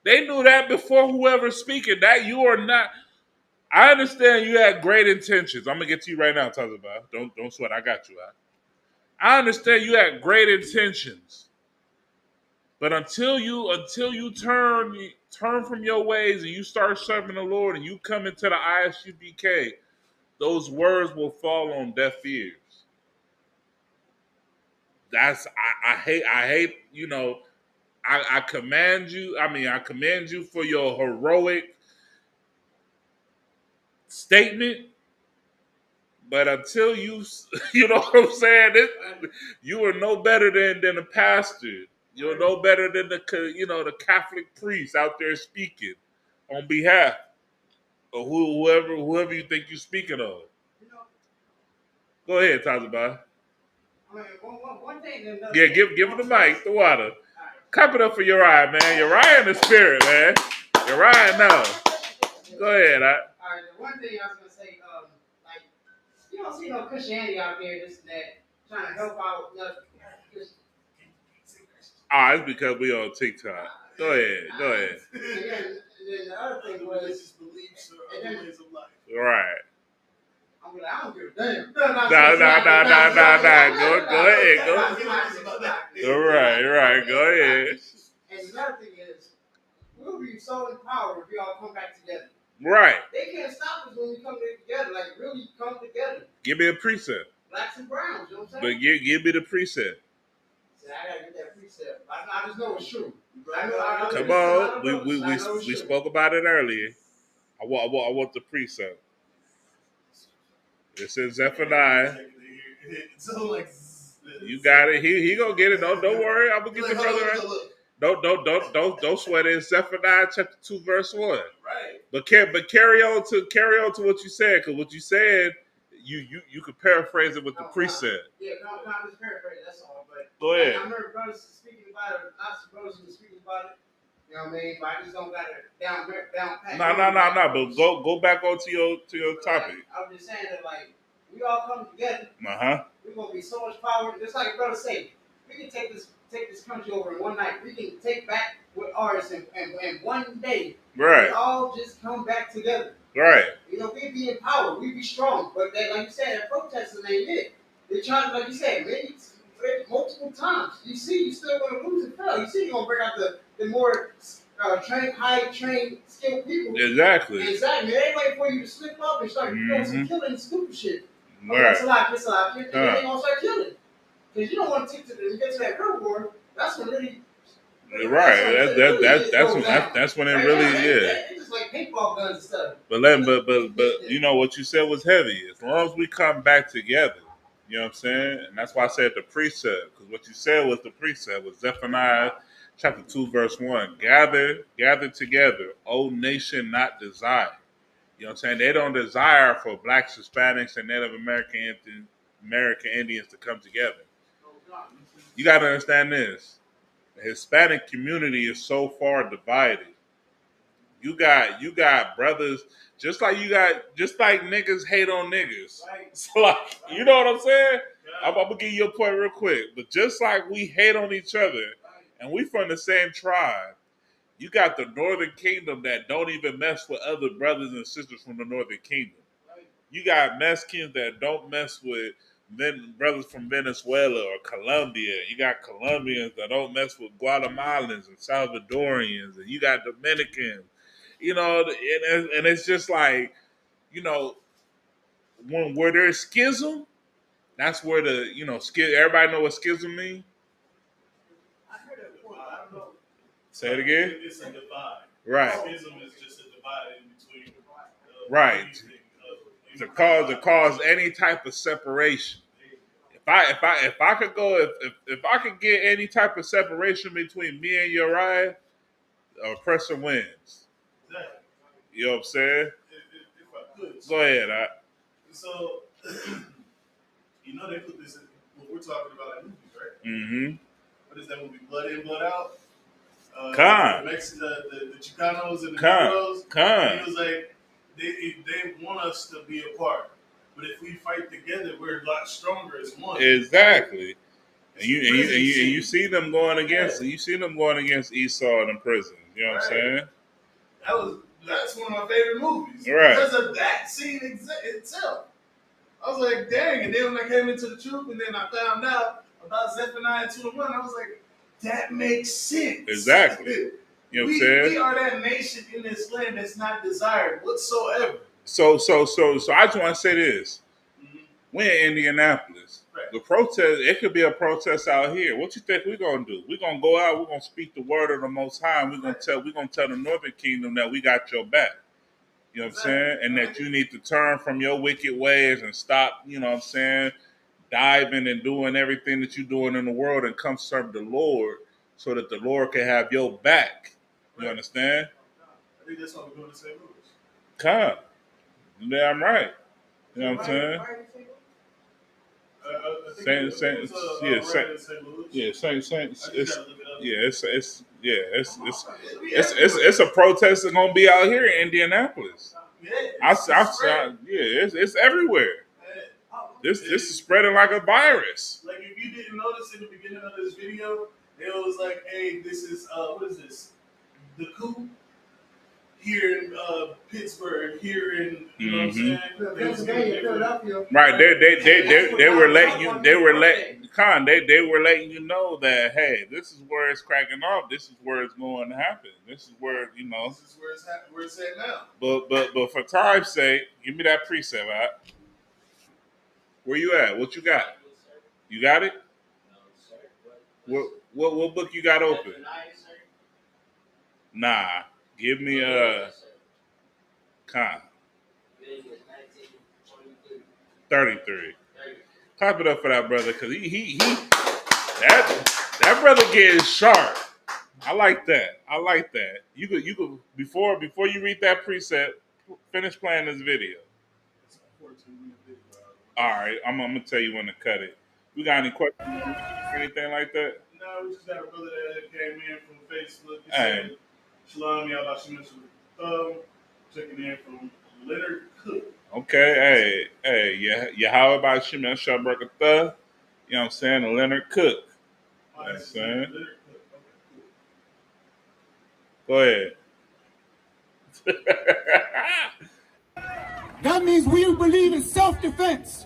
They knew that before whoever's speaking. That you are not. I understand you had great intentions. I'm gonna get to you right now, Tazaba. Don't sweat. I got you. I understand you had great intentions, but until you turn from your ways and you start serving the Lord and you come into the ISUPK, those words will fall on deaf ears. I hate. You know. I commend you. I commend you for your heroic statement. But until you know what I'm saying, you are no better than a pastor. You're no better than the Catholic priest out there speaking on behalf of whoever you think you're speaking of. Go ahead, Tazabah. One thing. Yeah, give him the mic, the water. Cup it up for Uriah, man. Uriah in the spirit, man. Uriah now. Go ahead. All right, the one thing I was gonna say, like, you don't see no Christianity out there, this and that, trying to help out. It's because we on TikTok. Go ahead. And then the other thing was beliefs or other ways of life. Right. I'm like, I don't give a damn. Nah. Go ahead. Go. Right. Go ahead. And another thing is, we'll be so empowered if we all come back together. Right. They can't stop us when we come together, like really come together. Give me a precept. Blacks and browns, you know what I'm saying? But give me the precept. See, I gotta get that precept. I just know it's true. Come on, we spoke about it earlier. I want the precept. This is Zephaniah. You got it. He gonna get it. Don't worry. I'm gonna get the brother. Don't sweat it. Zephaniah chapter 2 verse 1. Right. But carry on to what you said, because what you said, you could paraphrase it with the precept. Yeah, no, just paraphrase. That's all. But go ahead. I heard brothers speaking about it. Lots of brothers speaking about it. You know what I mean? But I just don't got it down pat. No. But go back on to your topic. I was just saying that, like, we all come together. We're gonna be so much power. Just like brother say, we can take this country over in one night. We can take back what ours in one day. Right. We all just come back together. Right. You know, we be in power. We be strong. But they, like you said, that protesting ain't it. They trying, like you said, maybe multiple times. You see, you still gonna lose and fail. You see, you're gonna bring out the more high-trained, skilled people. Exactly. They ain't waiting for you to slip up and start doing some killing stupid shit. Right. It's a lot. Then they gonna start killing. Because you don't want to get to that real war. That's when really. Right. That's when it really is. It's just like paintball guns and stuff. But you know what you said was heavy. As long as we come back together, you know what I'm saying? And that's why I said the precept. Because what you said was the precept was Zephaniah chapter 2 verse 1. Gather together, O nation not desire. You know what I'm saying? They don't desire for blacks, Hispanics, and Native American Indians to come together. You got to understand this. The Hispanic community is so far divided. You got brothers, just like niggas hate on niggas. So like, you know what I'm saying? I'm gonna give you a point real quick. But just like we hate on each other, and we from the same tribe, you got the Northern Kingdom that don't even mess with other brothers and sisters from the Northern Kingdom. You got Mexicans that don't mess with brothers from Venezuela or Colombia. You got Colombians that don't mess with Guatemalans and Salvadorians, and you got Dominicans. You know, and it's just like, you know, where there's schism, that's where everybody know what schism means? I heard that before. I don't know. Say it again? It's a divide. Right. Schism is just a divide in between. Right. To cause any type of separation. If I could get any type of separation between me and Uriah, oppressor wins. You know what I'm saying? If I could. Go ahead. So, you know they put this in what we're talking about in movies, right? Mm-hmm. What is that movie? Blood In, Blood Out? The Chicanos and the Negroes. He was like, they want us to be apart. But if we fight together, we're a lot stronger as one. Exactly. And you see them going against Esau in prison. You know what I'm saying? That's one of my favorite movies. Right. Because of that scene itself. I was like, dang. And then when I came into the truth and then I found out about Zephaniah 2:1, I was like, that makes sense. Exactly. You know what I'm saying? We are that nation in this land that's not desired whatsoever. So I just want to say this. We're in Indianapolis. protest. The protest, it could be a protest out here. What you think we're gonna do? We're gonna go out, we're gonna speak the word of the Most High, and we're gonna tell the Northern Kingdom that we got your back. You know what I'm saying? And that you need to turn from your wicked ways and stop, you know what I'm saying, diving and doing everything that you're doing in the world and come serve the Lord so that the Lord can have your back. You understand? I think that's what we're doing in St. Louis. Come. Damn right. You know what I'm saying? It's a protest that's gonna be out here in Indianapolis. It's everywhere. This is spreading like a virus. Like if you didn't notice in the beginning of this video, it was like, hey, this is what is this? The coup here in Pittsburgh, here in you know what I'm saying? Philadelphia. Right, they were letting you know that hey, this is where it's cracking off. This is where it's going to happen. This is where you know. This is where it's at now. But for time's sake, give me that precept out. Where you at? What you got? You got it? What book you got open? Nah, give me Con 33. Clap it up for that brother, cause that brother getting sharp. I like that. You could before you read that precept, finish playing this video. All right, I'm gonna tell you when to cut it. We got any questions or anything like that? No, we just got a brother that came in from Facebook. He said, Shalom, y'all about to mention checking in from Leonard Cook. Okay, yeah, how about Shimon Shabrakatha? You know what I'm saying? The Leonard Cook. You know what I'm saying? Go ahead. That means we believe in self-defense.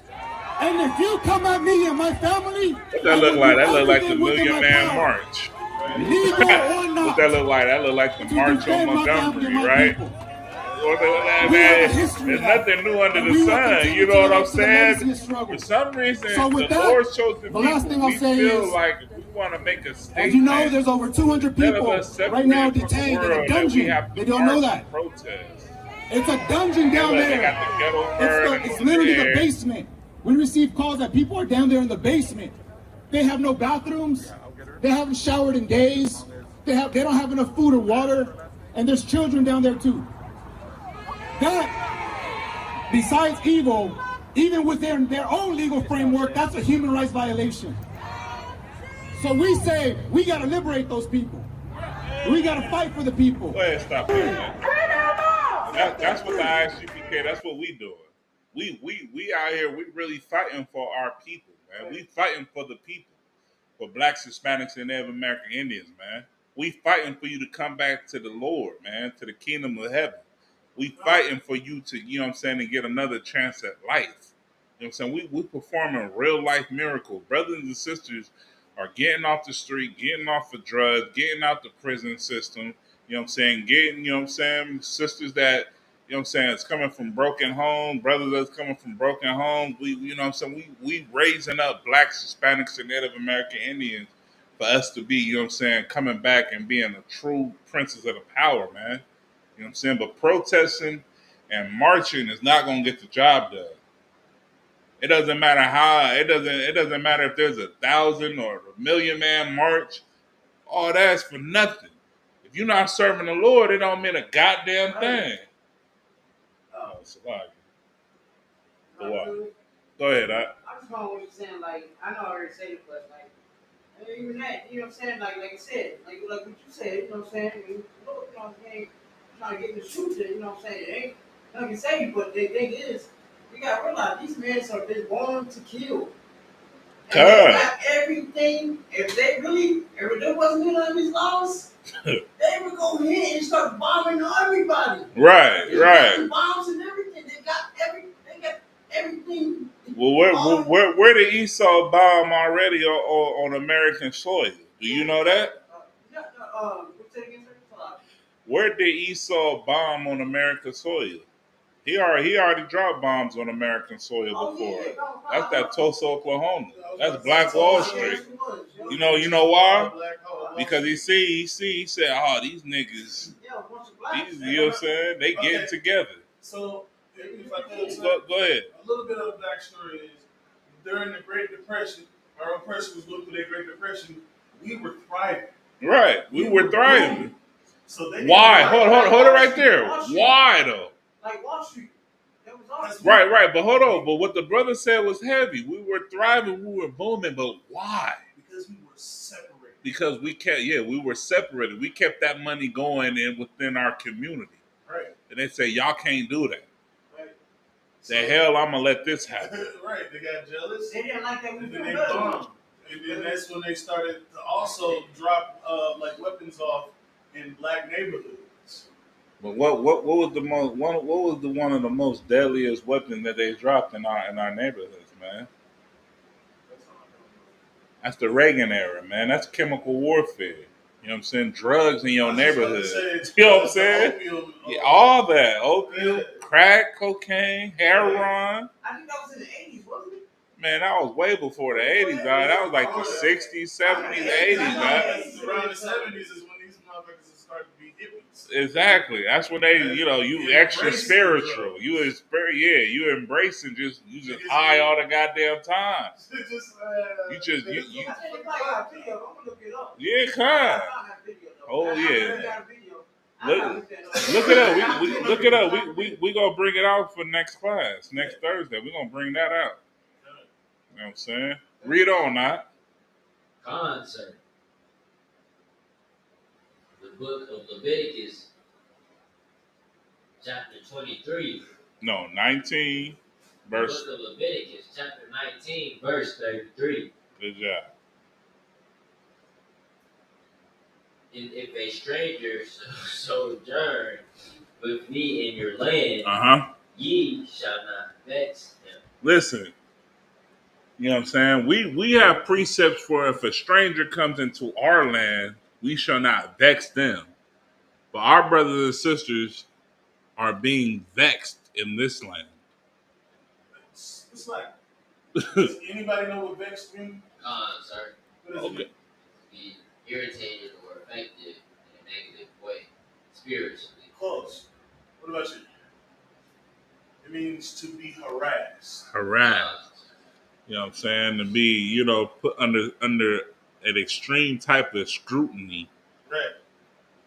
And if you come at me and my family, what that look like? That look like the Million Man March. Legal or not. What that look like? That look like the March on Montgomery, right? There's nothing new under the sun. You know what I'm saying? For some reason, the Lord's chosen people, we feel like we want to make a statement. As you know, there's over 200 people right now detained in a dungeon. They don't know that. It's a dungeon down there. It's literally the basement. We receive calls that people are down there in the basement. They have no bathrooms. They haven't showered in days. They don't have enough food or water. And there's children down there too. That, besides evil, even within their own legal framework, that's a human rights violation. So we say, we got to liberate those people. We got to fight for the people. Go ahead, stop that. That's what the I.C.E, that's what we doing. We out here, we really fighting for our people, man. We fighting for the people, for blacks, Hispanics, and Native American Indians, man. We fighting for you to come back to the Lord, man, to the kingdom of heaven. We fighting for you to, you know what I'm saying, to get another chance at life. You know what I'm saying? We performing real life miracles. Brothers and sisters are getting off the street, getting off of drugs, getting out the prison system. You know what I'm saying? Getting, you know what I'm saying, sisters that, you know what I'm saying, it's coming from broken homes, brothers that's coming from broken homes. We, you know what I'm saying, we raising up blacks, Hispanics, and Native American Indians for us to be, you know what I'm saying, coming back and being a true princes of the power, man. You know what I'm saying? But protesting and marching is not going to get the job done. It doesn't matter how, it doesn't matter if there's 1,000 or 1,000,000 man march. All that's for nothing. If you're not serving the Lord, it don't mean a goddamn thing. Oh, it's a lot. Go ahead. I just want what you're saying. Like, I know I already said it, but like, even that, you know what I'm saying? Like I said, like what you said, you know what I'm saying? You know what I'm saying? Trying to get in the truth, you know what I'm saying? It ain't nothing to say, but the thing is, we gotta realize these men are been born to kill. And they got everything. If there wasn't none of these laws, they would go ahead and start bombing everybody. Right. Bombs and everything. They got everything. Well, where did Esau bomb already on American soil? Do you know that? Where did Esau bomb on American soil? He already dropped bombs on American soil before. That's that Tulsa, Oklahoma. That's Black Wall Street. You know why? Because he said, oh, these niggas, you know what I'm saying? They getting together. So, if I could, Go ahead. A little bit of the backstory is during the Great Depression, our oppressors was going through the Great Depression. We were thriving. Right, we were thriving. So why? Hold it right there. Why though? Like Wall Street. Right. But hold on. But what the brother said was heavy. We were thriving. We were booming. But why? Because we were separated. Because we were separated. We kept that money going in within our community. Right. And they say, y'all can't do that. Right. The hell, I'm going to let this happen. Right. They got jealous. They didn't like that. And then they bombed. And then that's when they started to also drop like weapons off in black neighborhoods. But what was the most one of the most deadliest weapons that they dropped in our neighborhoods, man? That's the Reagan era, man. That's chemical warfare. You know what I'm saying? Drugs in your neighborhood. You know what I'm saying? Yeah, all that. Opium, crack, cocaine, heroin. I think that was in the 80s, wasn't it? Man, that was way before the 80s, guy. That was like the 60s, 70s, 80s, man. Around the 70s is when these motherfuckers started to be hippies. Exactly. That's when they, you extra spiritual. You embracing you just high all the goddamn time. Yeah, kind. Oh yeah. Look it up. We look it up. We gonna bring it out for next class, next Thursday. We gonna bring that out. You know what I'm saying? Read on that. Concert. The book of Leviticus, chapter 23. No, 19, verse. The book of Leviticus, chapter 19, verse 33. Good job. And if a stranger sojourn with me in your land, ye shall not vex him. Listen. You know what I'm saying? We have precepts for if a stranger comes into our land, we shall not vex them. But our brothers and sisters are being vexed in this land. It's like, does anybody know what vexed means? Sorry. What does it mean? Be irritated or affected in a negative way, spiritually. Close. What about you? It means to be harassed. Harassed. You know what I'm saying? To be, put under an extreme type of scrutiny. Right.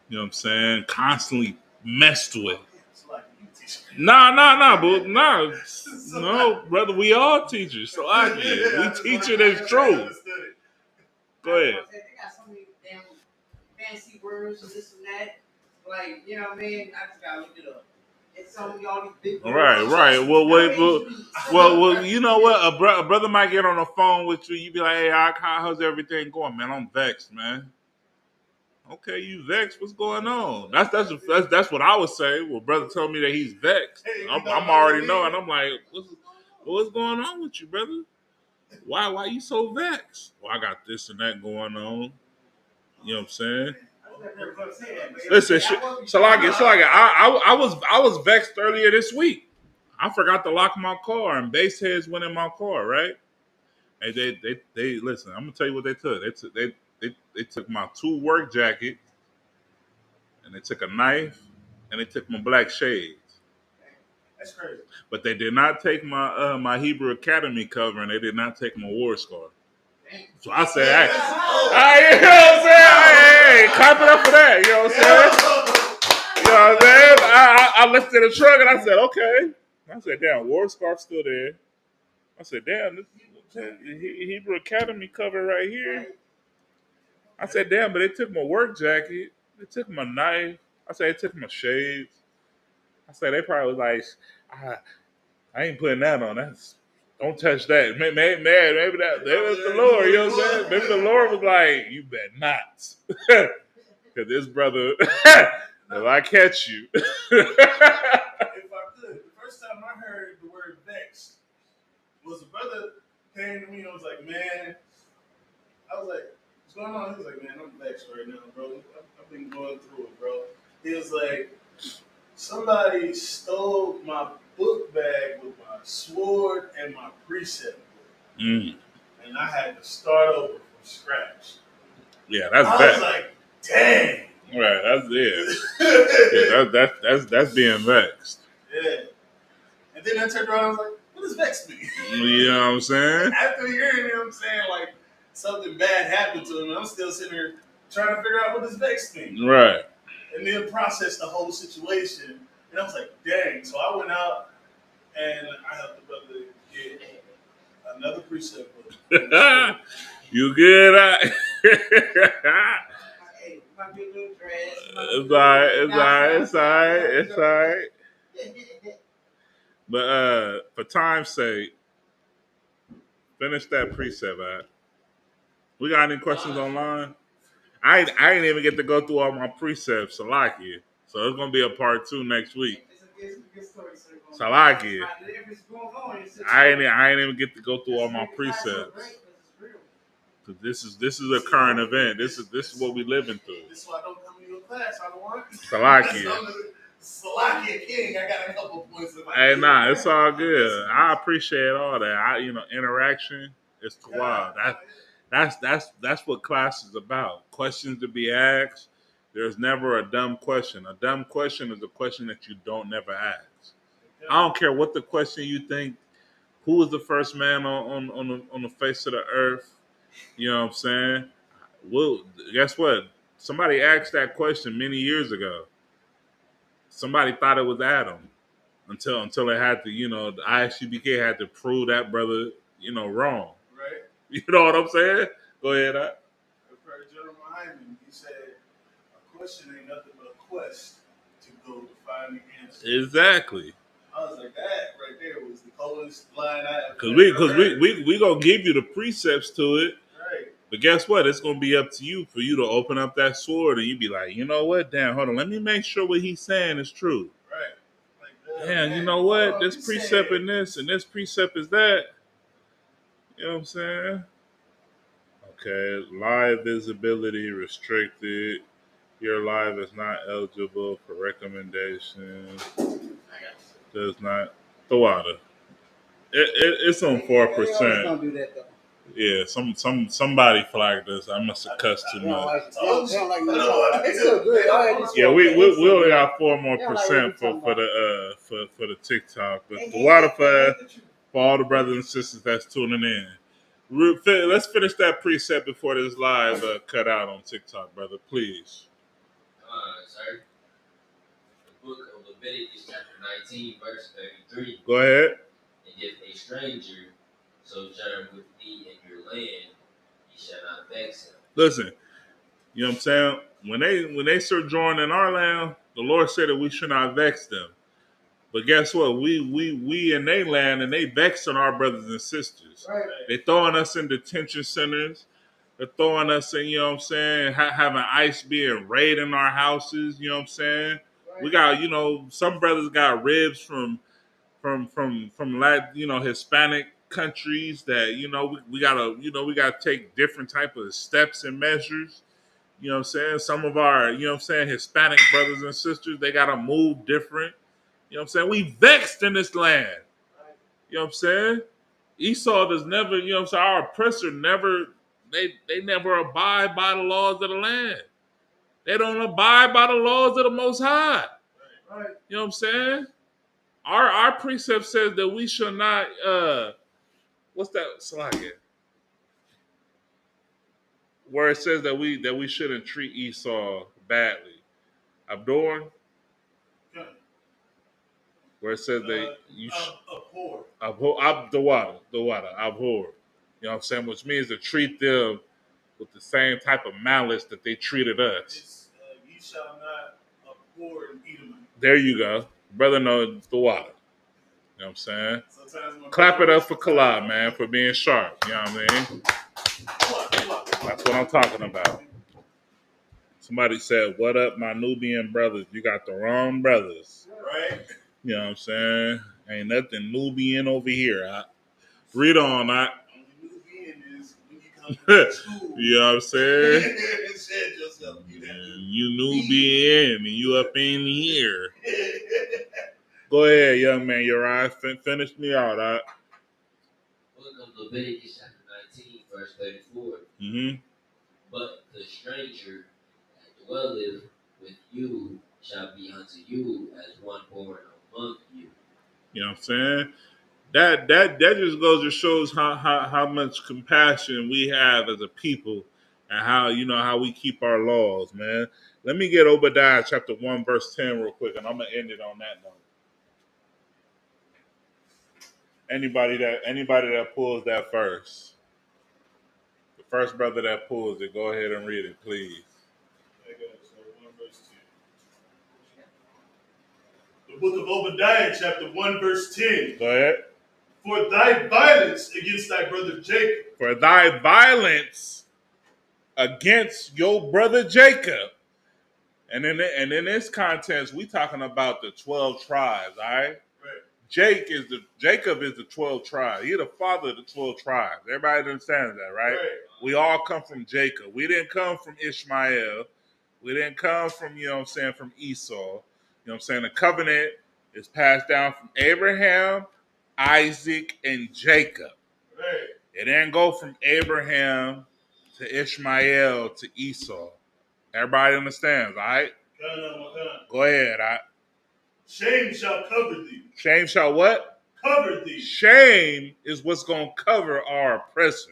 You know what I'm saying? Constantly messed with. Nah, no, brother. We all teachers, so I get it. We teach it as true. Go ahead. They got so many damn fancy words and this and that. Like, you know what I mean? I just gotta look it up. It's so many all these big words. Right. Well, you know what? A brother might get on the phone with you. You be like, "Hey, how's everything going, man? I'm vexed, man." Okay, you vexed? What's going on? That's what I would say. Well, brother told me that he's vexed. I'm already knowing. I'm like, what's going on with you, brother? Why you so vexed? Well, I got this and that going on. You know what I'm saying? Listen, I was vexed earlier this week. I forgot to lock my car, and base heads went in my car, right? And they listen. I'm gonna tell you what they took. They took my 2 work jackets, and they took a knife, and they took my black shades. That's crazy. But they did not take my my Hebrew Academy cover, and they did not take my war scar. So I said, hey, you know what I'm saying? Hey, clap it up for that. You know what I'm saying? You know what I'm saying? I lifted the truck, and I said, okay. I said, damn, war scarf's still there. I said, damn, this Hebrew Academy cover right here. I said, damn, but they took my work jacket. They took my knife. I said, they took my shades. I said, they probably was like, I ain't putting that on. Don't touch that. Maybe that was the Lord. You know what I'm saying? Maybe the Lord was like, you bet not. Because this brother, if I catch you. If I could, the first time I heard the word vexed was a brother came to me and was like, man, I was like, what's going on? He was like, man, I'm vexed right now, bro. I've been going through it, bro. He was like, somebody stole my book bag with my sword and my precept book. And I had to start over from scratch. Yeah, that's I bad. was like, dang. Right, that's it. Yeah, that's being vexed. Yeah. And then I turned around and I was like, what does vex mean? You know what I'm saying? After hearing him saying like something bad happened to him, I'm still sitting here trying to figure out what does vex mean. Right. And then process the whole situation. And I was like, dang. So I went out and I helped the brother get another precept book. You good? It's all right. But for time's sake, finish that precept, man. We got any questions online? I didn't even get to go through all my precepts, Salakia. So it's gonna be a part 2 next week. Salakia. I ain't even get to go through all my precepts. Cause this is a current event. This is what we living through. This is why I don't come to your class. I don't want it. Salakia. Salakia King. I got a couple points in my Hey, nah, it's all good. I appreciate all that. Interaction is wild. That's what class is about. Questions to be asked. There's never a dumb question. A dumb question is a question that you don't never ask. I don't care what the question you think. Who was the first man on the face of the earth? You know what I'm saying? Well, guess what? Somebody asked that question many years ago. Somebody thought it was Adam until it had to, the I.C.E had to prove that brother, wrong. Right. You know what I'm saying? Go ahead. I've heard General Hyman. He said, "A question ain't nothing but a quest to go to find the answer." Exactly. I was like, that right there was the coldest line I ever. Because we gonna give you the precepts to it. Right. But guess what? It's gonna be up to you for you to open up that sword and you be like, you know what? Damn, hold on. Let me make sure what he's saying is true. Right. Like, damn, you know what? This precept and this and this precept is that. You know what I'm saying? Okay, live visibility restricted. Your live is not eligible for recommendations. Does not. The water. It's on 4%. Yeah, somebody flagged us. I must have cussed too much. Yeah, we only got 4% more for the TikTok, but the water for all the brothers and sisters that's tuning in. Let's finish that precept before this live cut out on TikTok, brother. Please. Sir. The book of Leviticus, chapter 19, verse 33. Go ahead. And if a stranger sojourn with thee in your land, ye shall not vex him. Listen, you know what I'm saying? When they sojourn in our land, the Lord said that we should not vex them. But guess what? We in their land and they vexing our brothers and sisters. Right. They throwing us in detention centers. They're throwing us in, you know what I'm saying, having ICE being raiding our houses, you know what I'm saying? Right. We got, some brothers got ribs from Hispanic countries that, we gotta take different type of steps and measures. You know what I'm saying? Some of our, Hispanic brothers and sisters, they gotta move different. You know what I'm saying? We vexed in this land. You know what I'm saying? Esau does never, you know what I'm saying? Our oppressor never, they never abide by the laws of the land. They don't abide by the laws of the Most High. Right. You know what I'm saying? Our precept says that we shall not, what's that, Salakia? Where it says that we shouldn't treat Esau badly. Abdor? Where it says that you abhor the water, abhor. You know what I'm saying? Which means to treat them with the same type of malice that they treated us. Ye shall not abhor and eat them. There you go. Brother knows the water. You know what I'm saying? Clap it up for Kalab, man, for being sharp. You know what I mean? That's what I'm talking about. Somebody said, "What up, my Nubian brothers? You got the wrong brothers." Right. You know what I'm saying? Ain't nothing Nubian over here. Read on, Only Nubian is when you come to school. You know what I'm saying? Said yourself. You Nubian and you up in here. Go ahead, young man. Uriah, finish me out. Book of Leviticus chapter 19, verse 34. Mm-hmm. But the stranger that dwelleth with you shall be unto you as one born among you. You know what I'm saying? That just goes to shows how much compassion we have as a people and how we keep our laws, man. Let me get Obadiah chapter 1, verse 10 real quick, and I'm gonna end it on that note. Anybody that pulls that first. The first brother that pulls it, go ahead and read it, please. So 1 verse 10. The book of Obadiah, chapter 1, verse 10. Go ahead. For thy violence against thy brother Jacob. For thy violence against your brother Jacob. And in this context, we talking about the 12 tribes, all right? Right. Jacob is the 12 tribes. He's the father of the 12 tribes. Everybody understands that, right? We all come from Jacob. We didn't come from Ishmael. We didn't come from, from Esau. The covenant is passed down from Abraham, Isaac, and Jacob. Right. It didn't go from Abraham to Ishmael to Esau. Everybody understands, all right? Go ahead, all right? Shame shall cover thee. Shame shall what? Cover thee. Shame is what's going to cover our oppressor.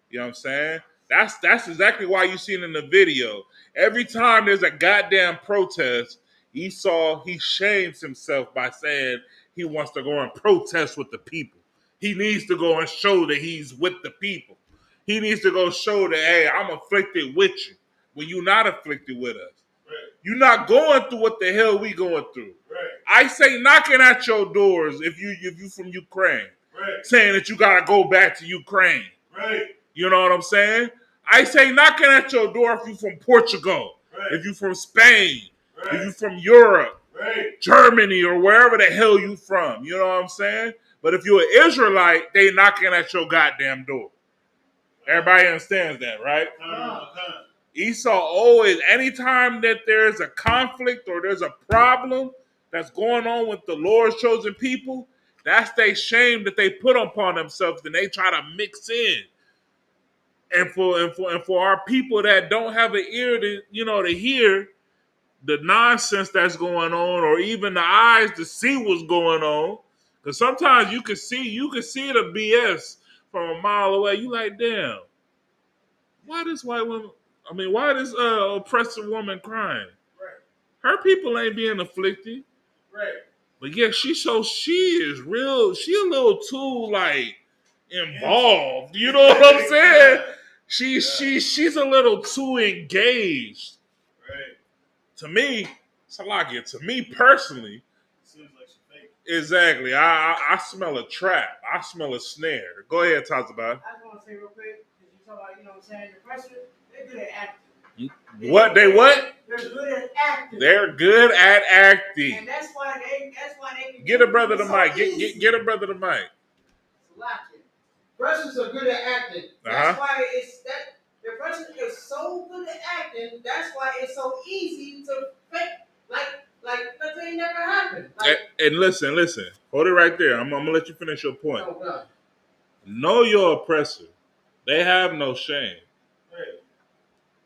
You know what I'm saying? That's exactly why you seen in the video. Every time there's a goddamn protest, Esau, he shames himself by saying he wants to go and protest with the people. He needs to go and show that he's with the people. He needs to go show that, hey, I'm afflicted with you when you're not afflicted with us. Right. You're not going through what the hell we going through. Right. I say knocking at your doors if you from Ukraine, right. saying that you gotta go back to Ukraine. Right. You know what I'm saying? I say knocking at your door if you from Portugal, right. if you from Spain, right. if you from Europe, right. Germany, or wherever the hell you from. You know what I'm saying? But if you're an Israelite, they knocking at your goddamn door. Everybody understands that, right? Esau always, anytime that there's a conflict or there's a problem that's going on with the Lord's chosen people, that's their shame that they put upon themselves and they try to mix in. And for our people that don't have an ear to hear the nonsense that's going on, or even the eyes to see what's going on, because sometimes you can see the BS from a mile away. You like, damn, why this oppressive woman crying? Right. Her people ain't being afflicted. Right. But yeah, she is real. She a little too involved. You know what I'm saying? She's a little too engaged. Right. To me, Salakia, to me personally, seems like she's fake. Exactly. I smell a trap. I smell a snare. Go ahead, Tazabah. I just want to say real quick, because you talk about, you know what I'm saying, the pressure, they're good at acting. What? They what? They're good at acting. They're good at acting. And that's why they can get a brother the so mic. Get a brother the mic. Russians are good at acting. That's why the person is so good at acting. That's why it's so easy to fake like nothing never happened. And listen. Hold it right there. I'm gonna let you finish your point. Oh God. Know your oppressor. They have no shame. Right.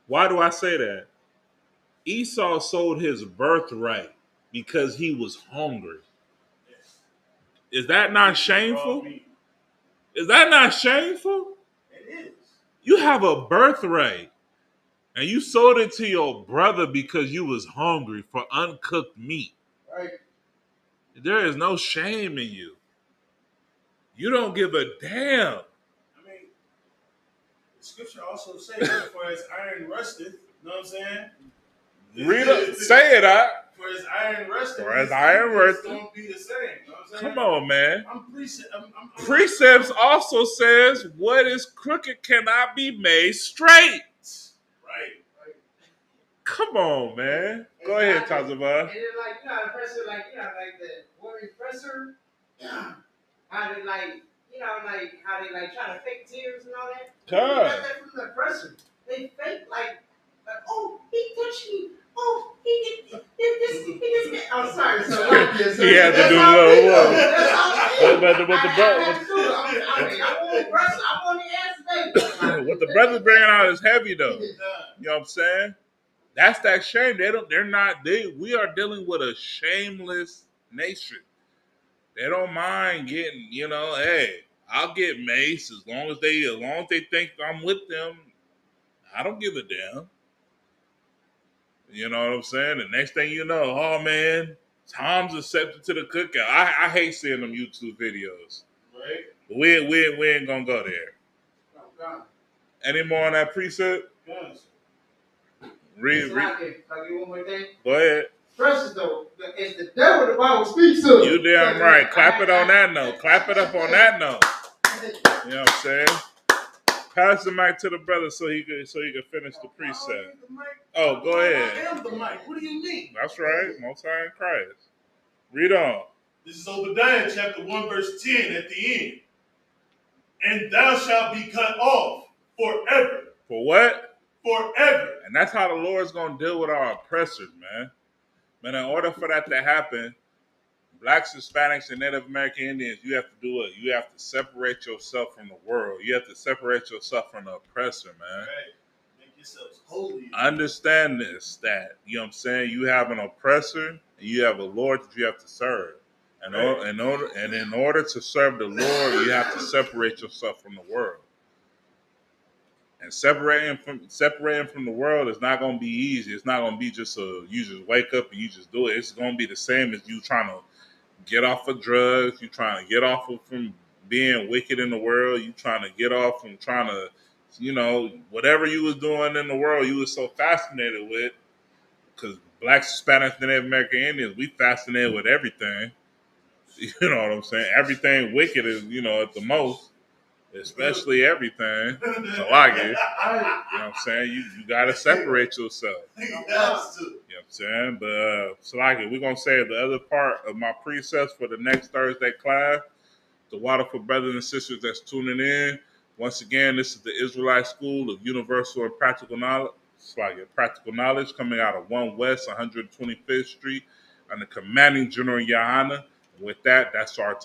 Why do I say that? Esau sold his birthright because he was hungry. Is that not shameful? Is that not shameful? It is. You have a birthright and you sold it to your brother because you was hungry for uncooked meat. Right. There is no shame in you. You don't give a damn. I mean, the scripture also says, for as iron rusteth, you know what I'm saying? Read it. Say it out. For as iron rusteth, it's don't be the same. You know what I'm saying? Come on, man. I'm Precepts also says what is crooked cannot be made straight. Right. Come on, man. Go ahead, Tazabah. And then the pressure, the woman presser, how they how they try to fake tears and all that. You got that from the presser. They fake oh, he touched me. Oh, he did this. I'm sorry. So Yes, he had to That's do how little we walk. do. That's how we do. But the I want the answer. what the brothers bringing out is heavy though. You know what I'm saying? That's that shame. We are dealing with a shameless nation. They don't mind getting, hey, I'll get maced as long as they think I'm with them. I don't give a damn. You know what I'm saying? The next thing you know, oh man, Tom's accepted to the cookout. I hate seeing them YouTube videos. Right. But we ain't gonna go there. Oh, God. Any more on that precept? Yes. Read. Can I give one more thing? Go ahead. Precious though, it's the devil the Bible speaks to. You damn right. Clap it on that note. Clap it up on that note. You know what I'm saying? Pass the mic to the brother so he could finish the precept. Oh, go ahead. I am the mic. What do you mean? That's right. Most High in Christ. Read on. This is Obadiah chapter 1 verse 10 at the end. And thou shalt be cut off forever. For what? Forever. And that's how the Lord's going to deal with our oppressors, man. Man, in order for that to happen, Blacks, Hispanics, and Native American Indians, you have to do it. You have to separate yourself from the world. You have to separate yourself from the oppressor, man. Right. Make yourselves holy. Understand this, that, you know what I'm saying? You have an oppressor, and you have a Lord that you have to serve. And in order to serve the Lord, you have to separate yourself from the world. And separating from the world is not going to be easy. It's not going to be just you just wake up and you just do it. It's going to be the same as you trying to get off of drugs. You trying to get off from being wicked in the world. You trying to get off from trying to, whatever you was doing in the world, you was so fascinated with. Because Blacks, Hispanics, and Native American Indians, we fascinated with everything. You know what I'm saying? Everything wicked is, at the most. Especially everything. So I get it. You know what I'm saying? You got to separate yourself. You know what I'm saying? But so like it, we're going to save the other part of my precepts for the next Thursday class. The water for brothers and sisters that's tuning in. Once again, this is the Israelite School of Universal and Practical Knowledge. It's like practical knowledge coming out of 1 West 125th Street under commanding General Yahana. With that, that's our